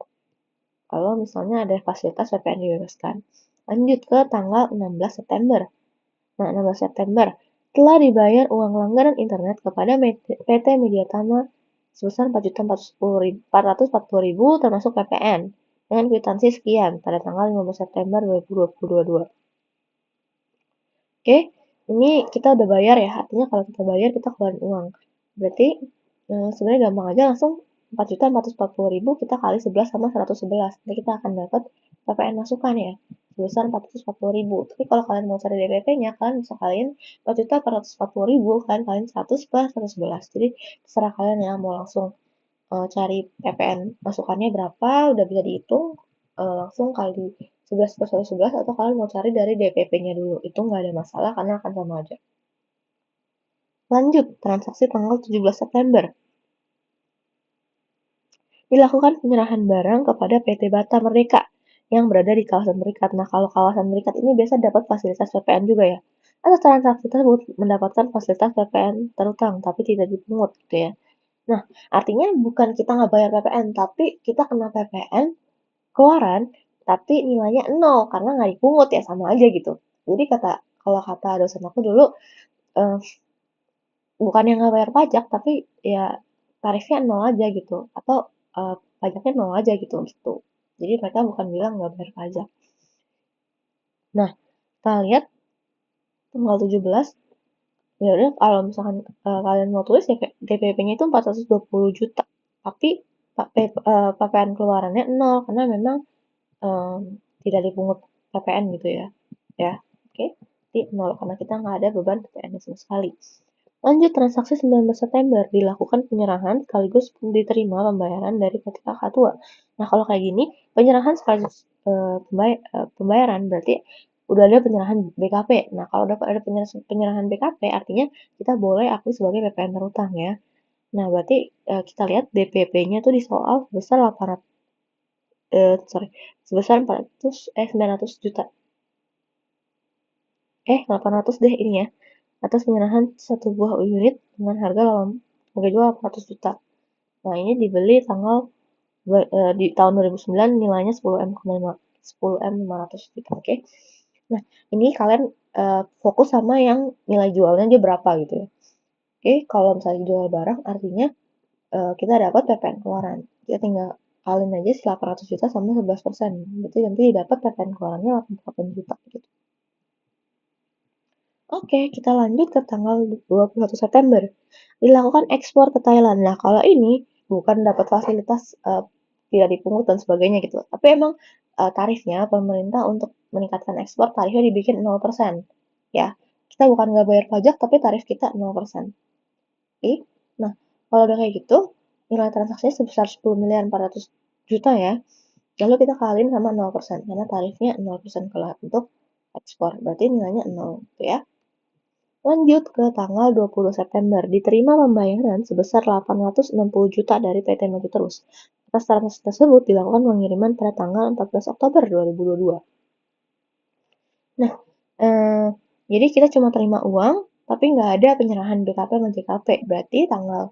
B: kalau misalnya ada fasilitas PPN dibebaskan. Lanjut ke tanggal 16 September. Nah, 16 September telah dibayar uang langganan internet kepada PT Mediatama sebesar 4.440.000 termasuk PPN dengan kwitansi sekian pada tanggal 15 September 2022. Oke, ini kita udah bayar ya, artinya kalau kita bayar kita keluarin uang. Berarti sebenarnya gampang aja langsung 4.440.000 kita kali 11 sama 111. Jadi kita akan dapat PPN masukan ya sebesar 440.000. Tapi kalau kalian mau cari DPP-nya, kalian bisa kalian 4.440.000 kalian kalian 100 per 111. Jadi terserah kalian ya mau langsung cari PPN masukannya berapa, udah bisa dihitung langsung kali 11 per 111 atau kalian mau cari dari DPP-nya dulu. Itu nggak ada masalah karena akan sama aja. Lanjut, transaksi tanggal 17 September. Dilakukan penyerahan barang kepada PT Bata Merdeka yang berada di kawasan Berikat. Nah, kalau kawasan Berikat ini biasa dapat fasilitas PPN juga ya. Atas transaksi tersebut mendapatkan fasilitas PPN terutang, tapi tidak dipungut gitu ya. Nah, artinya bukan kita nggak bayar PPN, tapi kita kena PPN keluaran, tapi nilainya 0 karena nggak dipungut ya sama aja gitu. Jadi kalau kata dosen aku dulu, eh, bukan yang nggak bayar pajak, tapi ya tarifnya 0 aja gitu, atau pajaknya 0 aja gitu. Jadi mereka bukan bilang nggak bayar pajak. Nah, kita lihat tanggal 17, ya udah kalau misalkan kalian mau tulis ya kayak DPP-nya itu 420 juta, tapi PPN keluarannya 0 karena memang um, tidak dipungut PPN gitu ya. Ya, oke. Jadi 0 karena kita nggak ada beban PPN sama sekali. Lanjut, transaksi 19 September dilakukan penyerahan sekaligus diterima pembayaran dari PT KK Tua. Nah, kalau kayak gini, penyerahan sekaligus pembayaran berarti udah ada penyerahan BKP. Nah, kalau udah ada penyerahan BKP, artinya kita boleh akui sebagai PPN terutang ya. Nah, berarti kita lihat DPP-nya tuh di soal sebesar 800 sebesar 900 juta. 800 deh ini ya. Atas penyerahan satu buah unit dengan harga jual 800 juta. Nah, ini dibeli di tahun 2009 nilainya 10M 10M 500 juta. Oke. Nah, ini kalian fokus sama yang nilai jualnya dia berapa gitu ya. Oke, kalau misalnya jual barang artinya kita dapat PPN keluaran. Kita tinggal kalian aja 800 juta sama 11%. Berarti nanti dapat PPN keluarannya 88 juta gitu. Oke, kita lanjut ke tanggal 21 September. Dilakukan ekspor ke Thailand. Nah, kalau ini bukan dapat fasilitas tidak dipungut dan sebagainya gitu. Tapi emang tarifnya pemerintah untuk meningkatkan ekspor tarifnya dibikin 0%. Ya, kita bukan nggak bayar pajak tapi tarif kita 0%. Oke. Nah, kalau udah kayak gitu, nilai transaksinya sebesar 10 miliar 400 juta ya. Lalu kita kaliin sama 0% karena tarifnya 0% kalau untuk ekspor. Berarti nilainya 0 gitu ya. Lanjut ke tanggal 20 September, diterima pembayaran sebesar 860 juta dari PT Maju Terus. Atas transaksi tersebut dilakukan pengiriman pada tanggal 14 Oktober 2022. Nah, jadi kita cuma terima uang, tapi nggak ada penyerahan BKP sama JKP. Berarti tanggal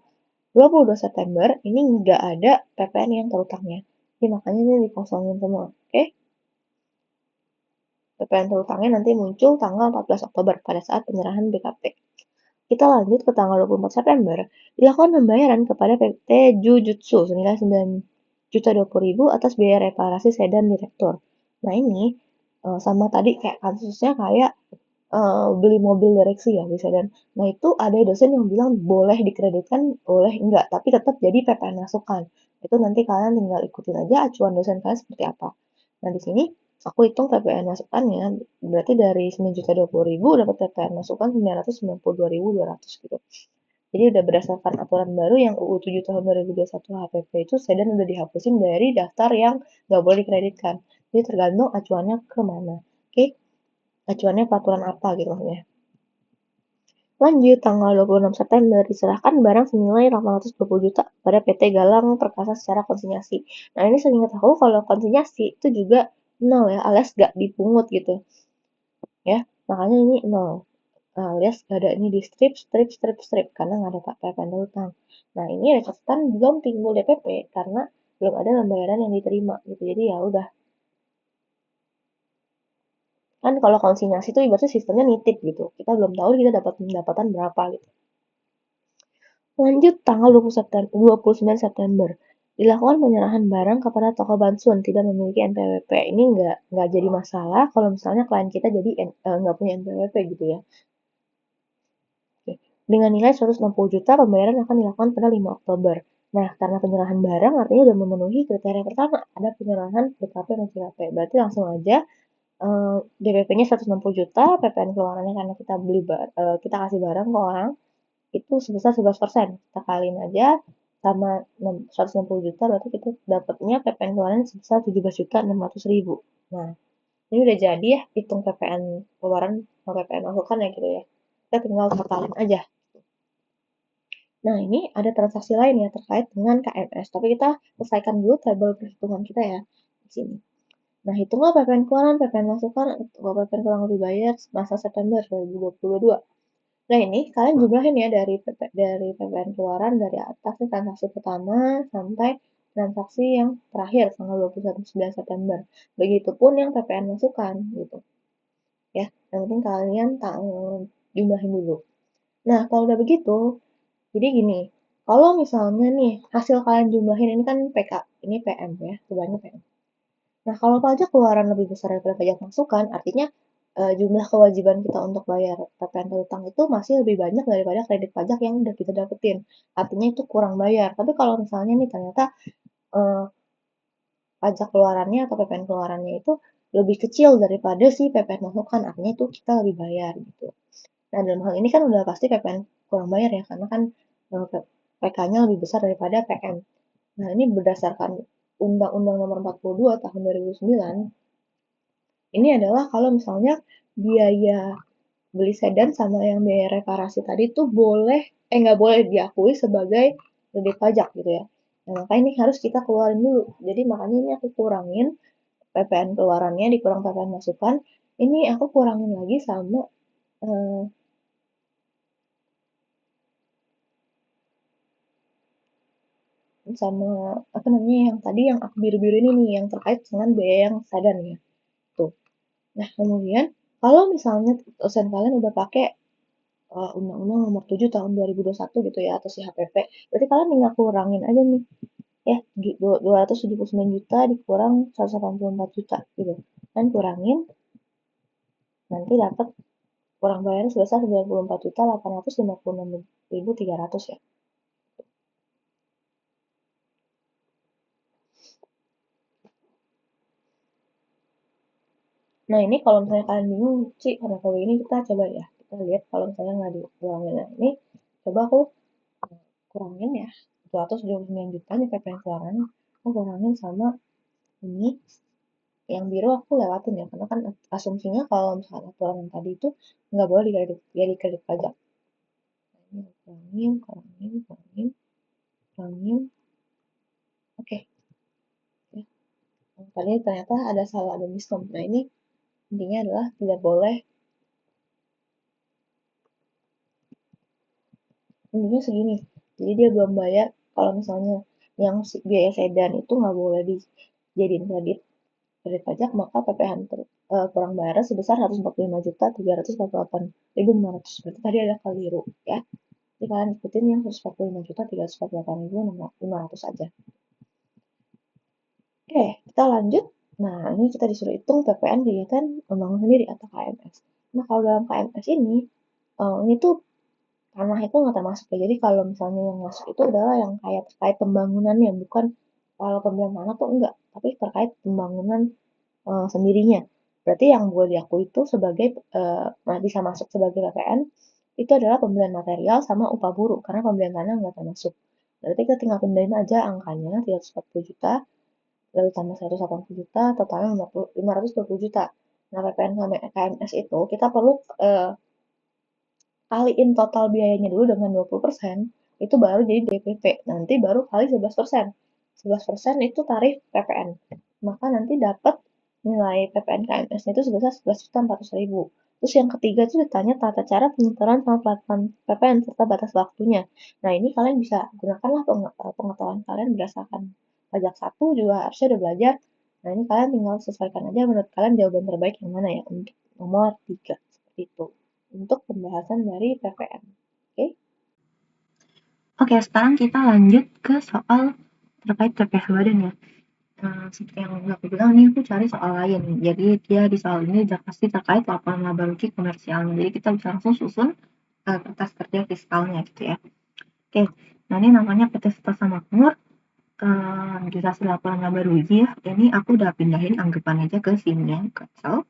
B: 22 September ini nggak ada PPN yang terutangnya. Jadi makanya ini dikosongin semua. Oke? PPN terutangnya nanti muncul tanggal 14 Oktober pada saat penyerahan BKP. Kita lanjut ke tanggal 24 September, dilakukan pembayaran kepada PT Jujutsu senilai 9.020.000 atas biaya reparasi sedan direktur. Nah ini sama tadi kayak kasusnya kayak beli mobil direksi ya bisa dan nah itu ada dosen yang bilang boleh dikreditkan, boleh enggak, tapi tetap jadi PPN masukan. Itu nanti kalian tinggal ikutin aja acuan dosen kalian seperti apa. Nah di sini aku hitung PPN masukannya, berarti dari 9.020.000 dapat PPN masukan 992.200 gitu. Jadi udah berdasarkan aturan baru yang UU 7 tahun 2021 HPP itu sedan udah dihapusin dari daftar yang nggak boleh dikreditkan. Jadi tergantung acuannya ke mana. Oke, acuannya peraturan apa gitu maksudnya. Lanjut, tanggal 26 September diserahkan barang senilai 820 juta pada PT Galang Perkasa secara konsinyasi. Nah ini seingat aku kalau konsinyasi itu juga nol ya, alias gak dipungut gitu ya. Makanya ini nol. Alias gak ada ini di strip karena nggak ada PPN utang. Nah ini ada catatan belum timbul DPP karena belum ada pembayaran yang diterima gitu. Jadi ya udah. Kan kalau konsinyasi itu ibaratnya sistemnya nitip gitu. Kita belum tahu kita dapat pendapatan berapa gitu. Lanjut, tanggal 29 September dilakukan penyerahan barang kepada toko Bansun tidak memiliki NPWP. Ini nggak jadi masalah kalau misalnya klien kita jadi nggak punya NPWP gitu ya. Oke. Dengan nilai 160 juta, pembayaran akan dilakukan pada 5 Oktober. Nah, karena penyerahan barang artinya sudah memenuhi kriteria pertama, ada penyerahan BKP dan CKP. Berarti langsung aja DPP-nya 160 juta, PPN keluarannya karena kita kasih barang ke orang, itu sebesar 11%. Kita kaliin aja sama 160 juta, berarti kita dapatnya PPN keluaran sebesar 17.600.000. Nah, ini udah jadi ya, hitung PPN keluaran sama PPN masukan ya gitu ya. Kita tinggal totalin aja. Nah, ini ada transaksi lain ya terkait dengan KMS, tapi kita selesaikan dulu tabel perhitungan kita ya di sini. Nah, hitunglah PPN keluaran, PPN masukan, atau PPN kurang lebih bayar masa September 2022. Nah ini kalian jumlahin ya dari PPN keluaran dari atas nih transaksi pertama sampai transaksi yang terakhir tanggal 21 September. Begitupun yang PPN masukan gitu. Ya, yang penting kalian jumlahin dulu. Nah, kalau udah begitu, jadi gini, kalau misalnya nih hasil kalian jumlahin ini kan PK, ini PM ya, sebanyak PM. Nah, kalau pajak keluaran lebih besar daripada pajak masukan, artinya jumlah kewajiban kita untuk bayar PPN terutang itu masih lebih banyak daripada kredit pajak yang udah kita dapetin. Artinya itu kurang bayar. Tapi kalau misalnya nih ternyata eh, pajak keluarannya atau PPN keluarannya itu lebih kecil daripada si PPN masukan, artinya itu kita lebih bayar gitu. Nah, dalam hal ini kan udah pasti PPN kurang bayar ya, karena kan PK-nya lebih besar daripada PM. Nah, ini berdasarkan Undang-Undang Nomor 42 Tahun 2009, ini adalah kalau misalnya biaya beli sedan sama yang biaya reparasi tadi tuh nggak boleh diakui sebagai kredit pajak gitu ya. Nah, makanya ini harus kita keluarin dulu. Jadi makanya ini aku kurangin PPN keluarannya dikurang PPN masukan. Ini aku kurangin lagi sama eh, sama apa namanya yang tadi yang aku biru-biru ini nih yang terkait dengan biaya yang sedan ya. Tuh. Nah, kemudian kalau misalnya dosen kalian udah pakai Undang-Undang Nomor 7 Tahun 2021 gitu ya atau si HPP, berarti kalian tinggal kurangin aja nih ya 279 juta dikurang 184 juta gitu kan kurangin nanti dapat kurang bayar sebesar 94.856.300 ya. Nah ini kalau misalnya kalian bingung sih kenapa ini kita coba ya kita lihat kalau misalnya nggak dikurangin. Nah ini coba aku kurangin ya 279 juta nih PPN keluaran aku kurangin sama ini yang biru aku lewatin ya karena kan asumsinya kalau misalnya aturan yang tadi itu nggak boleh dikredit pajak. Nah, ini kurangin kurangin kurangin kurangin oke ya. Tadi ternyata ada salah ada miskom. Nah ini intinya adalah tidak boleh intinya segini jadi dia belum bayar kalau misalnya yang biaya sedan itu nggak boleh dijadiin kredit pajak maka PPN kurang bayar sebesar 145.348.500 berarti tadi ada keliru ya. Jadi kalian ikutin yang 145.348.500 aja. Oke, kita lanjut. Nah, ini kita disuruh hitung PPN kegiatan pembangunan sendiri atau KMS. Nah, kalau dalam KMS ini tuh tanah itu nggak termasuk ya. Jadi kalau misalnya yang masuk itu adalah yang kayak terkait pembangunannya, bukan kalau pembelian tanah tuh enggak, tapi terkait pembangunan sendirinya. Berarti yang boleh diakui itu sebagai bisa masuk sebagai PPN itu adalah pembelian material sama upah buruh karena pembelian tanah nggak termasuk. Berarti kita tinggal pindahin aja angkanya 340 juta lalu tambah 180 juta totalnya 520 juta. Nah, PPN sama KMS itu kita perlu kaliin total biayanya dulu dengan 20%, itu baru jadi DPP. Nanti baru kali 11%. 11% itu tarif PPN. Maka nanti dapat nilai PPN KMS-nya itu sebesar 11.400.000. Terus yang ketiga itu ditanya tata cara pengaturan sama pelatihan PPN serta batas waktunya. Nah, ini kalian bisa gunakanlah pengetahuan kalian berdasarkan pajak satu juga harusnya udah belajar. Nah, ini kalian tinggal sesuaikan aja menurut kalian jawaban terbaik yang mana ya untuk nomor 3 seperti itu untuk pembahasan dari PPN. Oke?
A: Oke, sekarang kita lanjut ke soal terkait PPh badan ya. Seperti yang udah aku bilang nih, aku cari soal lain. Jadi dia di soal ini udah pasti terkait laporan laba rugi komersialnya. Jadi kita bisa langsung susun kertas kerja fiskalnya gitu ya. Oke, nah ini namanya PT Sutasa Makmur. Di hasil laporan laba rugi ya. Ini aku udah pindahin anggapan aja ke sini ya, ke Excel.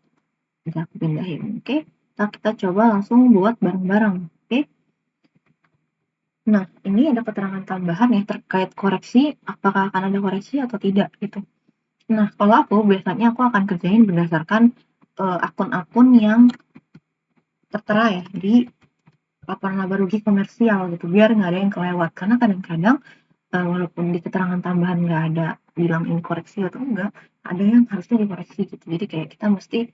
A: Udah aku pindahin. Oke, kita coba langsung buat bareng-bareng. Oke. Nah, ini ada keterangan tambahan ya terkait koreksi, apakah akan ada koreksi atau tidak gitu. Nah, kalau aku biasanya aku akan kerjain berdasarkan akun-akun yang tertera ya di laporan laba rugi komersial gitu, biar nggak ada yang kelewat. Karena kadang-kadang walaupun di keterangan tambahan nggak ada bilang ini koreksi atau enggak, ada yang harusnya dikoreksi gitu. Jadi kayak kita mesti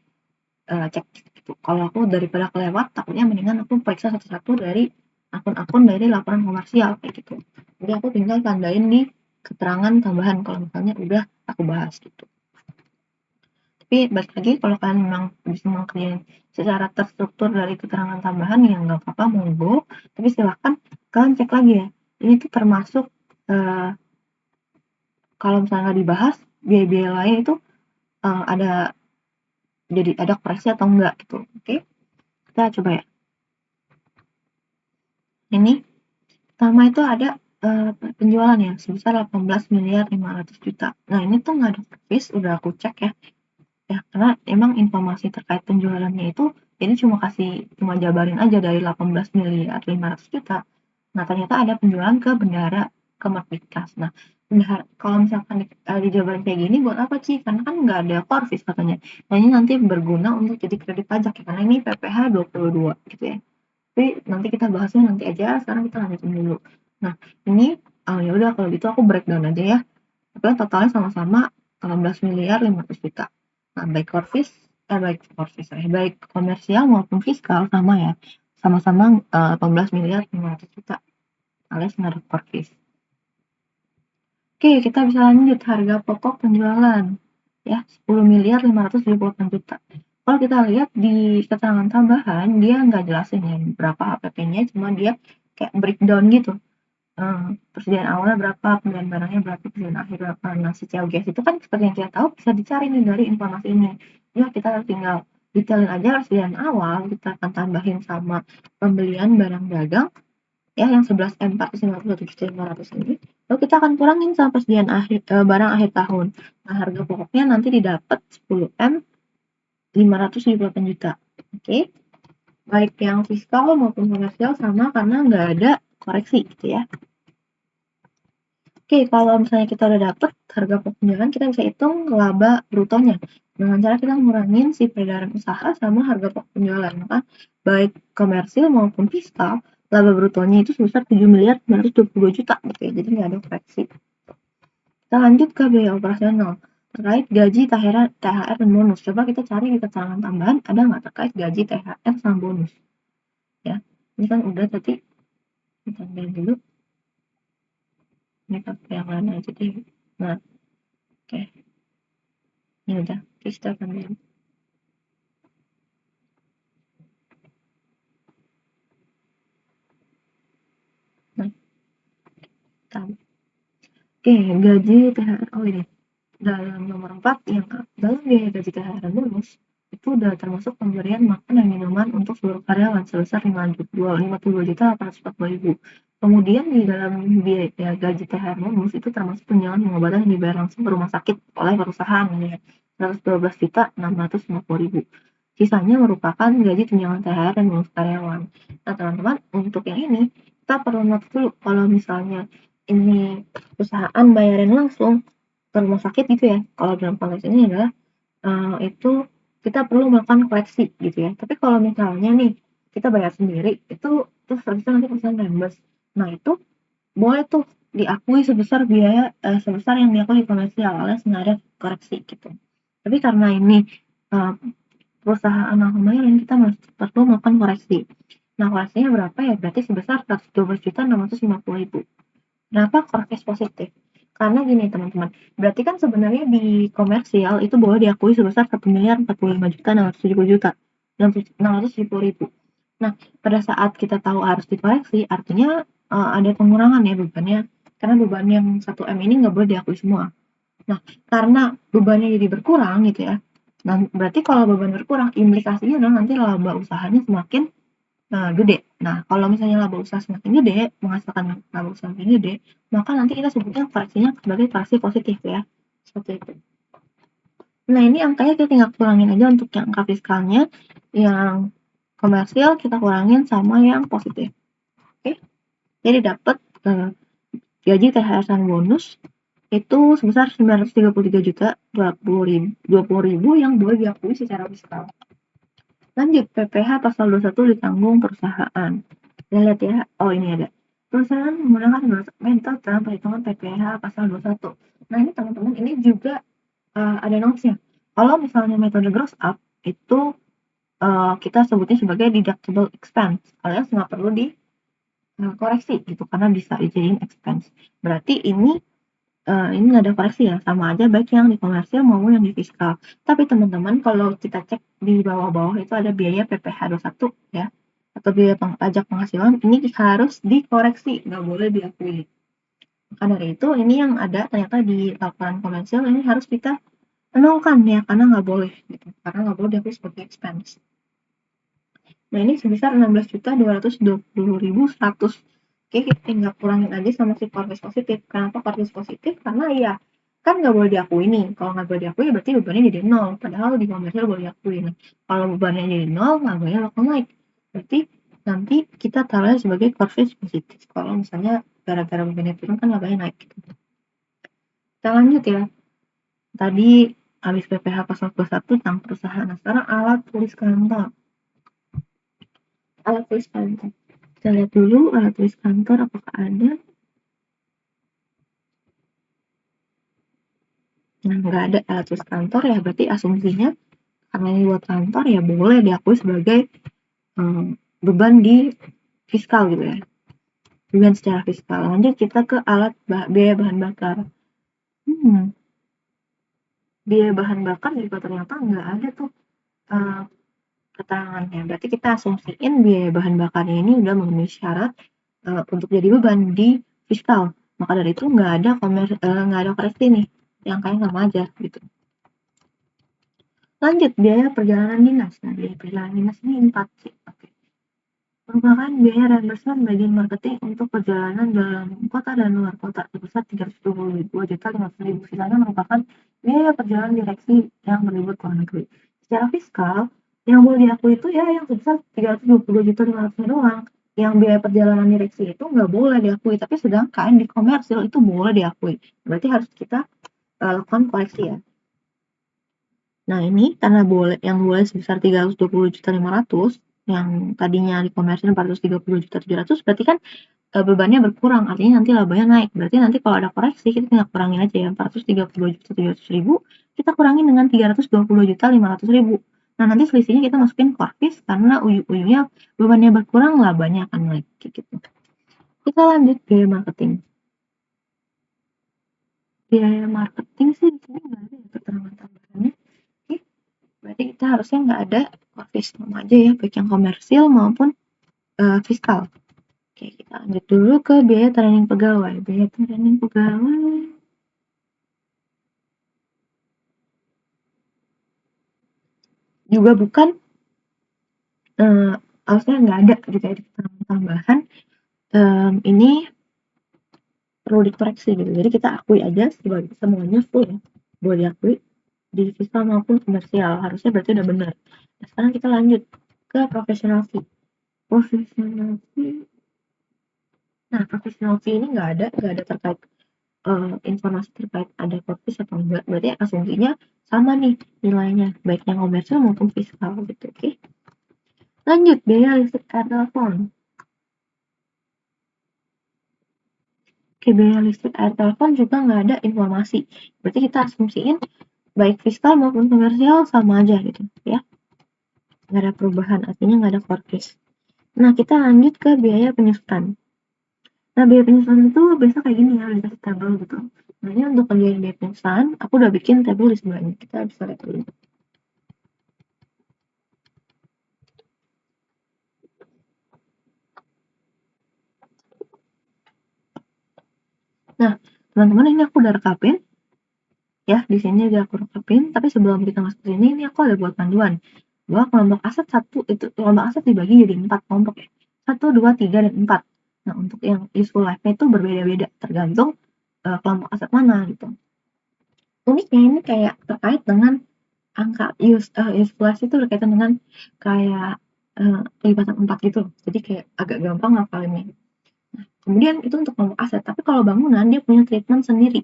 A: cek gitu. Kalau aku daripada kelewat, takutnya mendingan aku periksa satu-satu dari akun-akun dari laporan komersial kayak gitu. Jadi aku tinggal tandain di keterangan tambahan kalau misalnya udah aku bahas gitu. Tapi balik lagi kalau kalian memang bisa mengerjain secara terstruktur dari keterangan tambahan ya nggak apa-apa monggo. Tapi silakan kalian cek lagi ya. Ini tuh termasuk kalau misalnya nggak dibahas biaya-biaya lain itu ada jadi ada koreksi atau enggak gitu. Oke, kita coba ya. Ini pertama itu ada penjualan ya sebesar 18.500 juta. Nah ini tuh nggak ada service, udah aku cek ya. Ya karena emang informasi terkait penjualannya itu ini cuma jabarin aja dari 18.500 juta. Nah ternyata ada penjualan ke bendahara Kemerdekas. Nah kalau misalkan dijabarin kayak gini buat apa sih? Karena kan nggak ada korvis katanya. Nah ini nanti berguna untuk jadi kredit pajak ya karena ini PPh 22 gitu ya. Tapi nanti kita bahasnya nanti aja, sekarang kita lanjutin dulu. Nah, ini ya udah kalau gitu aku breakdown aja ya. Pokoknya totalnya sama-sama 18.500 juta. Nah, baik komersial maupun fiskal sama ya. Sama-sama 18.500 juta alias nggak ada korvis. Oke, kita bisa lanjut harga pokok penjualan ya 10.578 juta. Kalau kita lihat di keterangan tambahan dia nggak jelasin ya berapa HPP-nya, cuma dia kayak breakdown gitu. Persediaan awalnya berapa, pembelian barangnya berapa, persediaan akhir berapa. Nah, si COGS itu kan seperti yang kita tahu bisa dicari nih dari informasi ini. Ya, kita tinggal detailin aja persediaan awal, kita akan tambahin sama pembelian barang dagang ya yang 11M 451.500 ini. Lalu kita akan kurangin sama persediaan barang akhir tahun. Nah, harga pokoknya nanti didapat 10M 578 juta. Oke. Baik yang fiskal maupun komersial sama karena nggak ada koreksi gitu ya. Oke, kalau misalnya kita udah dapet harga pokok penjualan, kita bisa hitung laba brutonya. Dengan cara kita ngurangin si peredaran usaha sama harga pokok penjualan. Maka baik komersil maupun fiskal, laba brutonya itu sebesar 7.922 juta gitu ya. Jadi nggak ada koreksi. Kita lanjut ke biaya operasional. Terkait gaji, THR, dan bonus. Coba kita cari di keterangan tambahan, ada nggak terkait gaji, THR, sama bonus. Ya, ini kan udah tadi kita lihat dulu. Ini pakai yang mana aja deh. Nah, oke. Ya udah, terus kita akan lihat. Nah, tahu. Oke, gaji THR. Oh ini dalam nomor 4 yang dalam biaya gaji THR dan bonus itu udah termasuk pemberian makan dan minuman untuk seluruh karyawan sebesar 52.840.000. Kemudian di dalam biaya gaji THR bonus itu termasuk tunjangan pengobatan yang dibayar langsung ke rumah sakit oleh perusahaan ya, 112.650.000. Sisanya merupakan gaji tunjangan THR dan bonus karyawan. Nah, teman-teman, untuk yang ini kita perlu note dulu kalau misalnya ini perusahaan bayarin langsung ke rumah sakit gitu ya. Kalau dalam konteks ini adalah itu kita perlu melakukan koleksi gitu ya. Tapi kalau misalnya nih kita bayar sendiri itu terus habis itu nanti perusahaan reimburse. Nah, itu boleh tuh diakui sebesar biaya sebesar yang diakui di komersial alias nggak ada koreksi gitu. Tapi karena ini perusahaan yang kemarin kita masih perlu melakukan koreksi. Nah, koreksinya berapa ya? Berarti sebesar 112.650.000. Kenapa koreksi positif? Karena gini teman-teman, berarti kan sebenarnya di komersial itu boleh diakui sebesar 1.045.670.000, 670.000. Nah, pada saat kita tahu harus dikoreksi, artinya ada pengurangan ya bebannya, karena beban yang 1M ini nggak boleh diakui semua. Nah, karena bebannya jadi berkurang gitu ya, dan berarti kalau beban berkurang, implikasinya adalah nanti laba usahanya semakin gede. Nah, kalau misalnya laba usaha semakin gede, menghasilkan laba usaha semakin gede, maka nanti kita sebutnya koreksinya sebagai koreksi positif ya. Seperti itu. Nah, ini angkanya kita tinggal kurangin aja untuk yang angka fiskalnya. Yang komersial kita kurangin sama yang positif. Oke. Jadi dapat gaji THR dan bonus itu sebesar 933.020.000 yang boleh diakui secara fiskal. Lanjut, PPh pasal 21 ditanggung perusahaan. Kita lihat ya, oh ini ada. Perusahaan menggunakan metode dalam perhitungan PPh pasal 21. Nah, ini teman-teman, ini juga ada notes-nya. Kalau misalnya metode gross up, itu kita sebutnya sebagai deductible expense, alias nggak perlu dikoreksi gitu, karena bisa dijadiin expense. Berarti ini nggak ada koreksi ya, sama aja baik yang di komersial maupun yang di fiskal. Tapi teman-teman kalau kita cek di bawah-bawah itu ada biaya PPh 21 ya, atau biaya pajak penghasilan, ini harus dikoreksi, nggak boleh diakui. Maka dari itu ini yang ada ternyata di laporan komersial ini harus kita nolkan ya, karena nggak boleh gitu, karena nggak boleh diakui sebagai expense. Nah, ini sebesar 16.220.100. Oke, kita tinggal kurangin aja sama si korpus positif. Kenapa korpus positif? Karena ya kan nggak boleh diakui nih. Kalau nggak boleh diakui berarti bebannya jadi 0. Padahal di komersial boleh diakui. Nah, kalau bebannya jadi 0, labanya bakal naik. Berarti nanti kita taruhnya sebagai korpus positif. Kalau misalnya gara-gara bebannya turun kan labanya naik. Gitu. Kita lanjut ya. Tadi habis PPh pasal 21 tentang perusahaan. Nah, sekarang alat tulis kantor. Alat tulis kantor. Kita lihat dulu alat tulis kantor apakah ada. Nah, nggak ada alat tulis kantor ya, berarti asumsinya karena ini buat kantor ya boleh diakui sebagai beban di fiskal gitu ya. Beban secara fiskal. Lanjut kita ke alat biaya bahan bakar. Biaya bahan bakar juga ternyata nggak ada tuh keterangannya. Berarti kita asumsiin biaya bahan bakarnya ini udah memenuhi syarat untuk jadi beban di fiskal. Maka dari itu nggak ada koreksi nih, yang kayak sama aja gitu. Lanjut, biaya perjalanan dinas. Nah, biaya perjalanan dinas ini 4 sih. Oke. Merupakan biaya reimbursement bagian marketing untuk perjalanan dalam kota dan luar kota sebesar 322.500.000. Sisanya merupakan biaya perjalanan direksi yang berlibur ke luar negeri. Secara fiskal, yang boleh diakui itu ya yang sebesar 322.500.000 doang. Yang biaya perjalanan direksi itu nggak boleh diakui, tapi sedangkan di komersil itu boleh diakui. Berarti harus kita lakukan koreksi ya. Nah, ini karena yang boleh sebesar 320.500, yang tadinya di komersial 430.700, berarti kan bebannya berkurang, artinya nanti labanya naik. Berarti nanti kalau ada koreksi kita tinggal kurangin aja ya, 432.700.000 kita kurangin dengan 320.500.000. Nah, nanti selisihnya kita masukin korpus karena ujung-ujungnya bebannya berkurang, labanya akan naik gitu. Kita lanjut biaya marketing. Biaya marketing sih di sini nggak ada ya keterangan tambahannya. Oke, berarti kita harusnya nggak ada korpus sama aja ya, baik yang komersil maupun fiskal. Oke, kita lanjut dulu ke biaya training pegawai. Biaya training pegawai. juga bukan harusnya nggak ada gitu ya di tambahan. Ini perlu dikoreksi gitu. Jadi kita akui aja semuanya full ya, boleh diakui di fiskal maupun komersial, harusnya berarti udah benar. Nah, sekarang kita lanjut ke professional fee. Professional fee, nah professional fee ini nggak ada terkait informasi terkait ada korpus atau enggak, berarti asumsinya sama nih nilainya, baik yang komersial maupun fiskal gitu. Oke. Lanjut, biaya listrik air telepon. Oke, biaya listrik air telepon juga nggak ada informasi, berarti kita asumsiin baik fiskal maupun komersial sama aja gitu ya, nggak ada perubahan, artinya nggak ada korpus. Nah, kita lanjut ke biaya penyusutan. Nah, biaya penyusutan itu biasa kayak gini ya, dikasih tabel gitu. Nah, ini untuk kerjain biaya penyusutan, aku udah bikin tabel di sebelahnya, kita bisa lihat dulu. Nah, teman-teman, ini aku udah rekapin ya, di sini udah aku rekapin, tapi sebelum kita masuk ke sini, ini aku ada buat panduan bahwa kelompok aset kelompok aset dibagi jadi 4 kelompok ya. 1, 2, 3, dan 4. Nah, untuk yang useful life-nya itu berbeda-beda tergantung kelompok aset mana gitu. Uniknya ini kayak terkait dengan angka useful life itu berkaitan dengan kayak lipatan 4 gitu. Jadi kayak agak gampang ngapalinnya. Nah, kemudian itu untuk kelompok aset, tapi kalau bangunan dia punya treatment sendiri.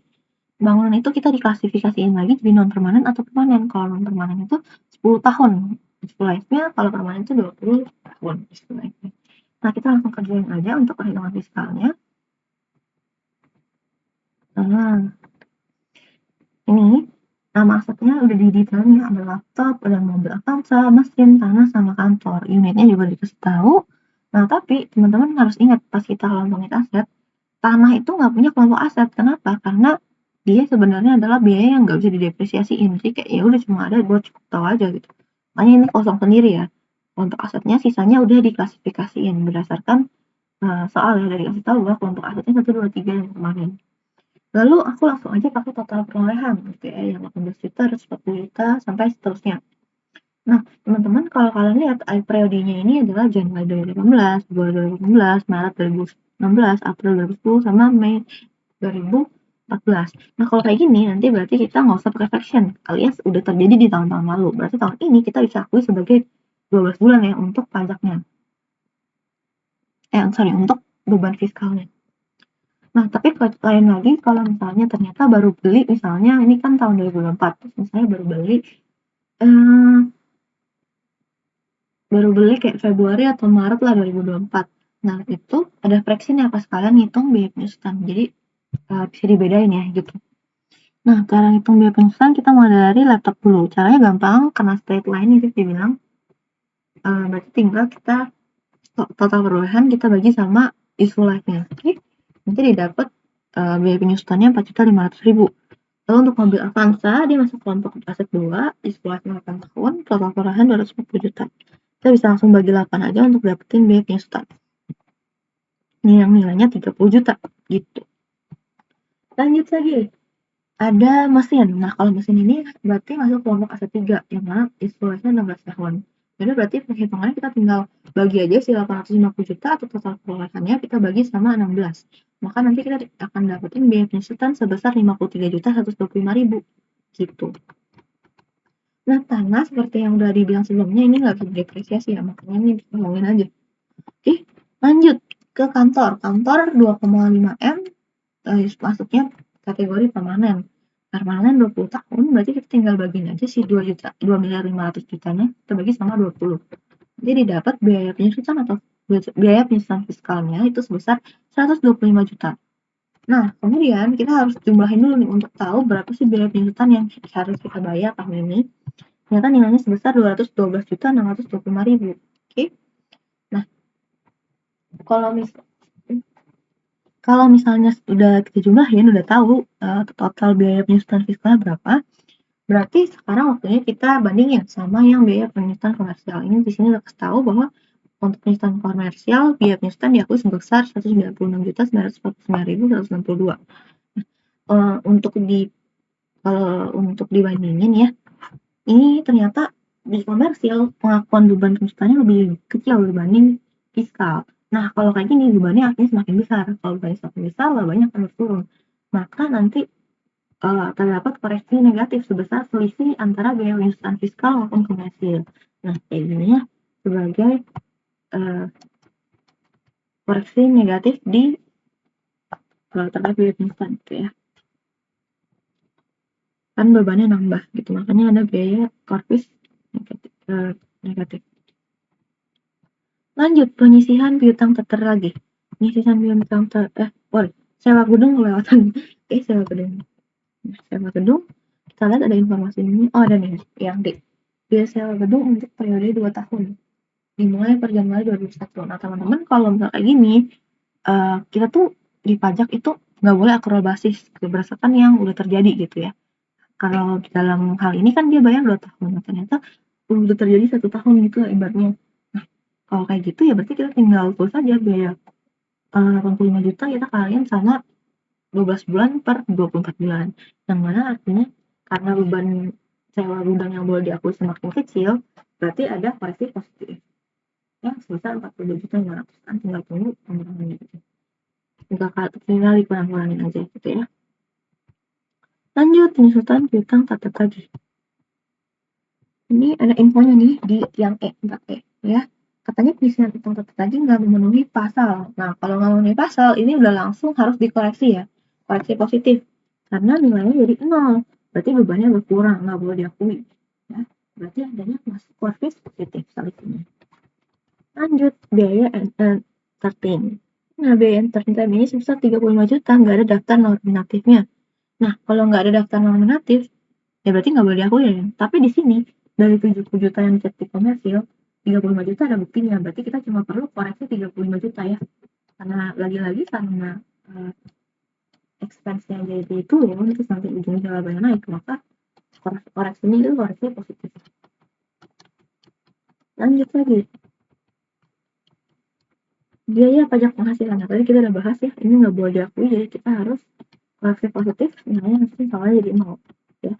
A: Bangunan itu kita diklasifikasiin lagi jadi non permanen atau permanen. Kalau non permanen itu 10 tahun useful life-nya, kalau permanen itu 20 tahun useful life-nya. Nah, kita langsung kerjain aja untuk perhitungan fiskalnya. Nah, ini nama asetnya udah di detailnya, ada laptop, ada mobil Avanza, mesin, tanah, sama kantor. Unitnya juga dikasih tahu. Nah, tapi teman-teman harus ingat pas kita ngomongin aset, tanah itu nggak punya kelompok aset. Kenapa? Karena dia sebenarnya adalah biaya yang nggak bisa didepresiasiin. Jadi kayak ya udah cuma ada buat cukup tahu aja gitu. Makanya ini kosong sendiri ya. Untuk asetnya sisanya udah diklasifikasiin berdasarkan soal ya, dari kasih tahu bahwa kelompok asetnya 1, 2, 3 yang kemarin. Lalu aku langsung aja pakai total perolehan gitu ya, yang 18 juta, 140 juta, sampai seterusnya. Nah, teman-teman kalau kalian lihat periodenya ini adalah Januari 2018, Februari 2018, Maret 2016, April 2010, sama Mei 2014. Nah, kalau kayak gini nanti berarti kita nggak usah pakai fraction, alias udah terjadi di tahun-tahun lalu. Berarti tahun ini kita bisa akui sebagai 12 bulan ya untuk pajaknya. Untuk beban fiskalnya. Nah, tapi lain lagi kalau misalnya ternyata baru beli, misalnya ini kan tahun 2024, terus misalnya baru beli kayak Februari atau Maret lah 2024. Nah, itu ada fraction ya pas kalian ngitung biaya penyusutan. Jadi bisa dibedain ya gitu. Nah, cara ngitung biaya penyusutan kita mulai dari laptop dulu. Caranya gampang karena straight line itu dibilang. Berarti tinggal kita total perolehan kita bagi sama useful life-nya. Oke. Nanti didapat biaya penyusutannya 4.500.000. Lalu untuk mobil Avanza, dia masuk kelompok aset 2, useful life 8 tahun, total perolehan 250 juta. Kita bisa langsung bagi 8 aja untuk dapetin biaya penyusutan. Ini yang nilainya 30 juta gitu. Lanjut lagi. Ada mesin. Nah, kalau mesin ini berarti masuk kelompok aset 3, yang mana useful life-nya 16 tahun. Jadi berarti perhitungannya kita tinggal bagi aja si 850 juta atau total perolehannya kita bagi sama 16. Maka nanti kita akan dapetin biaya penyusutan sebesar 53.125.000 gitu. Nah, tanah seperti yang udah dibilang sebelumnya ini nggak bisa depresiasi ya, makanya ini dibohongin aja. Oke, lanjut ke kantor. Kantor 2,5 M masuknya kategori permanen. Permanen 20 tahun, berarti kita tinggal bagiin aja si 2.500.000 jutanya, kita bagi sama 20. Jadi dapat biaya penyusutan atau biaya penyusutan fiskalnya itu sebesar 125 juta. Nah, kemudian kita harus jumlahin dulu nih untuk tahu berapa sih biaya penyusutan yang harus kita bayar tahun ini. Ternyata nilainya sebesar 212.625.000. Oke. Nah, kalau misalnya udah kita jumlahin, udah tahu total biaya penyusutan fiskalnya berapa, berarti sekarang waktunya kita bandingin sama yang biaya penyusutan komersial. Ini di sini udah kasih tahu bahwa untuk penyusutan komersial, biaya penyusutan diakui sebesar 196.949.162. Untuk dibandingin ya, ini ternyata di komersil pengakuan beban tuntutannya lebih kecil dibanding fiskal. Nah, kalau kayak gini bebannya akhirnya semakin besar. Kalau bebannya semakin besar, labanya akan berturun. Maka nanti terdapat koreksi negatif sebesar selisih antara biaya penyesuaian fiskal maupun komersil. Nah, kayak gini ya sebagai koreksi negatif di terkait biaya penyesuaian gitu ya. Kan bebannya nambah gitu, makanya ada biaya korpus negatif. Lanjut, penyisihan piutang tak tertagih. Penyisihan piutang sewa gedung kelewatan. Sewa gedung. Nah, sewa gedung, kita lihat ada informasi ini. Oh, ada nih yang D. Biaya sewa gedung untuk periode 2 tahun. Dimulai per Januari 2021. Nah, teman-teman kalau misalnya kayak gini, kita tuh di pajak itu nggak boleh akrobasis berdasarkan yang udah terjadi gitu ya. Kalau dalam hal ini kan dia bayar 2 tahun, nah ternyata udah terjadi 1 tahun gitu lah ibaratnya. Nah, kalau kayak gitu ya berarti kita tinggal tulis aja biaya 85 juta kita kalian sama 12 bulan per 24 bulan. Yang mana artinya karena beban sewa gudang yang boleh diakui semakin kecil, berarti ada koreksi positif. Ya, sebesar 42.500 kan tinggal tunggu pengurangannya gitu. Tinggal dikurang-kurangin aja gitu ya. Lanjut, penyusutan piutang tak tertagih. Ini ada infonya nih di yang E4E ya. Katanya penyusunan piutang tak tertagih nggak memenuhi pasal. Nah, kalau nggak memenuhi pasal, ini udah langsung harus dikoreksi ya. Koreksi positif. Karena nilainya jadi 0. Berarti bebannya berkurang, nggak boleh diakui. Ya. Berarti adanya masuk koreksi positif selanjutnya. Lanjut, biaya entertain. Nah, biaya entertain ini sebesar 35 juta, nggak ada daftar nominatifnya. Nah, kalau nggak ada daftar nominatif, ya berarti nggak boleh diakui ya. Tapi di sini, dari 70 juta yang dicek di komersil, 35 juta ada buktinya. Berarti kita cuma perlu koreksi 35 juta ya. Karena lagi-lagi karena expense-nya jadi turun, terus nanti ujungnya labanya naik, maka koreksinya itu koreksi positif. Lanjut lagi. Biaya pajak penghasilan. Nah, tadi kita udah bahas ya, ini nggak boleh diakui, jadi kita harus koreksi positif, nilainya nanti soalnya jadi 0. Ya.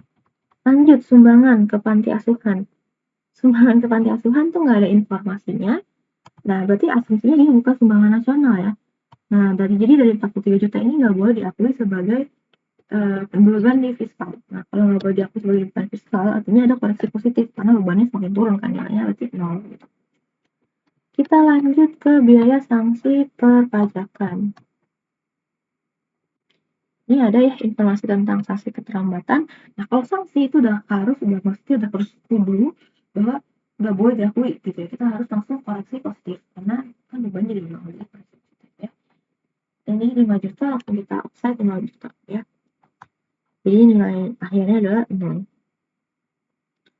A: Lanjut, sumbangan ke panti asuhan. Sumbangan ke panti asuhan tuh nggak ada informasinya. Nah, berarti asumsinya ini bukan sumbangan nasional ya. Nah, jadi dari 43 juta ini nggak boleh diakui sebagai beban di fiskal. Nah, kalau nggak boleh diakui sebagai beban fiskal, artinya ada koreksi positif karena bebannya semakin turun kan, nilainya berarti 0. Gitu. Kita lanjut ke biaya sanksi perpajakan. Ini ada ya informasi tentang sanksi keterlambatan. Nah, kalau sanksi itu udah mesti udah harus kudu bahwa nggak boleh diakui gitu ya. Kita harus langsung koreksi positif karena kan bebannya jadi 0 ya. Ini 5 juta langsung kita offset 5 juta ya. Jadi nilai akhirnya adalah 0.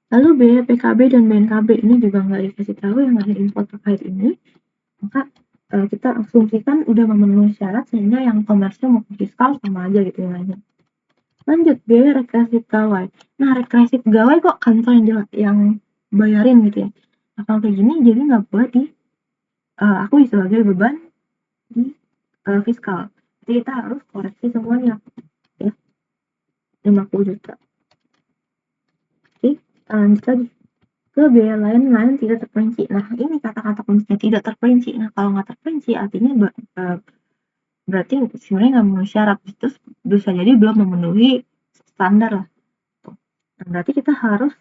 A: Lalu biaya PKB dan BNKB ini juga nggak dikasih tahu yang ada info terkait ini. Maka kita asumsikan udah memenuhi syarat sehingga yang komersil maupun fiskal sama aja gitu nilainya. Lanjut, biaya rekreasi pegawai. Nah, rekreasi pegawai kok kantor yang bayarin gitu ya. Nah, kalau kayak gini jadi nggak boleh diakui sebagai beban di fiskal. Jadi kita harus koreksi semuanya ya. 50 juta. Oke, lanjut lagi ke biaya lain tidak terperinci. Nah, ini kata-kata kuncinya tidak terperinci. Nah, kalau nggak terperinci artinya berarti sebenarnya nggak memenuhi syarat. Terus bisa jadi belum memenuhi standar lah. Nah, berarti kita harus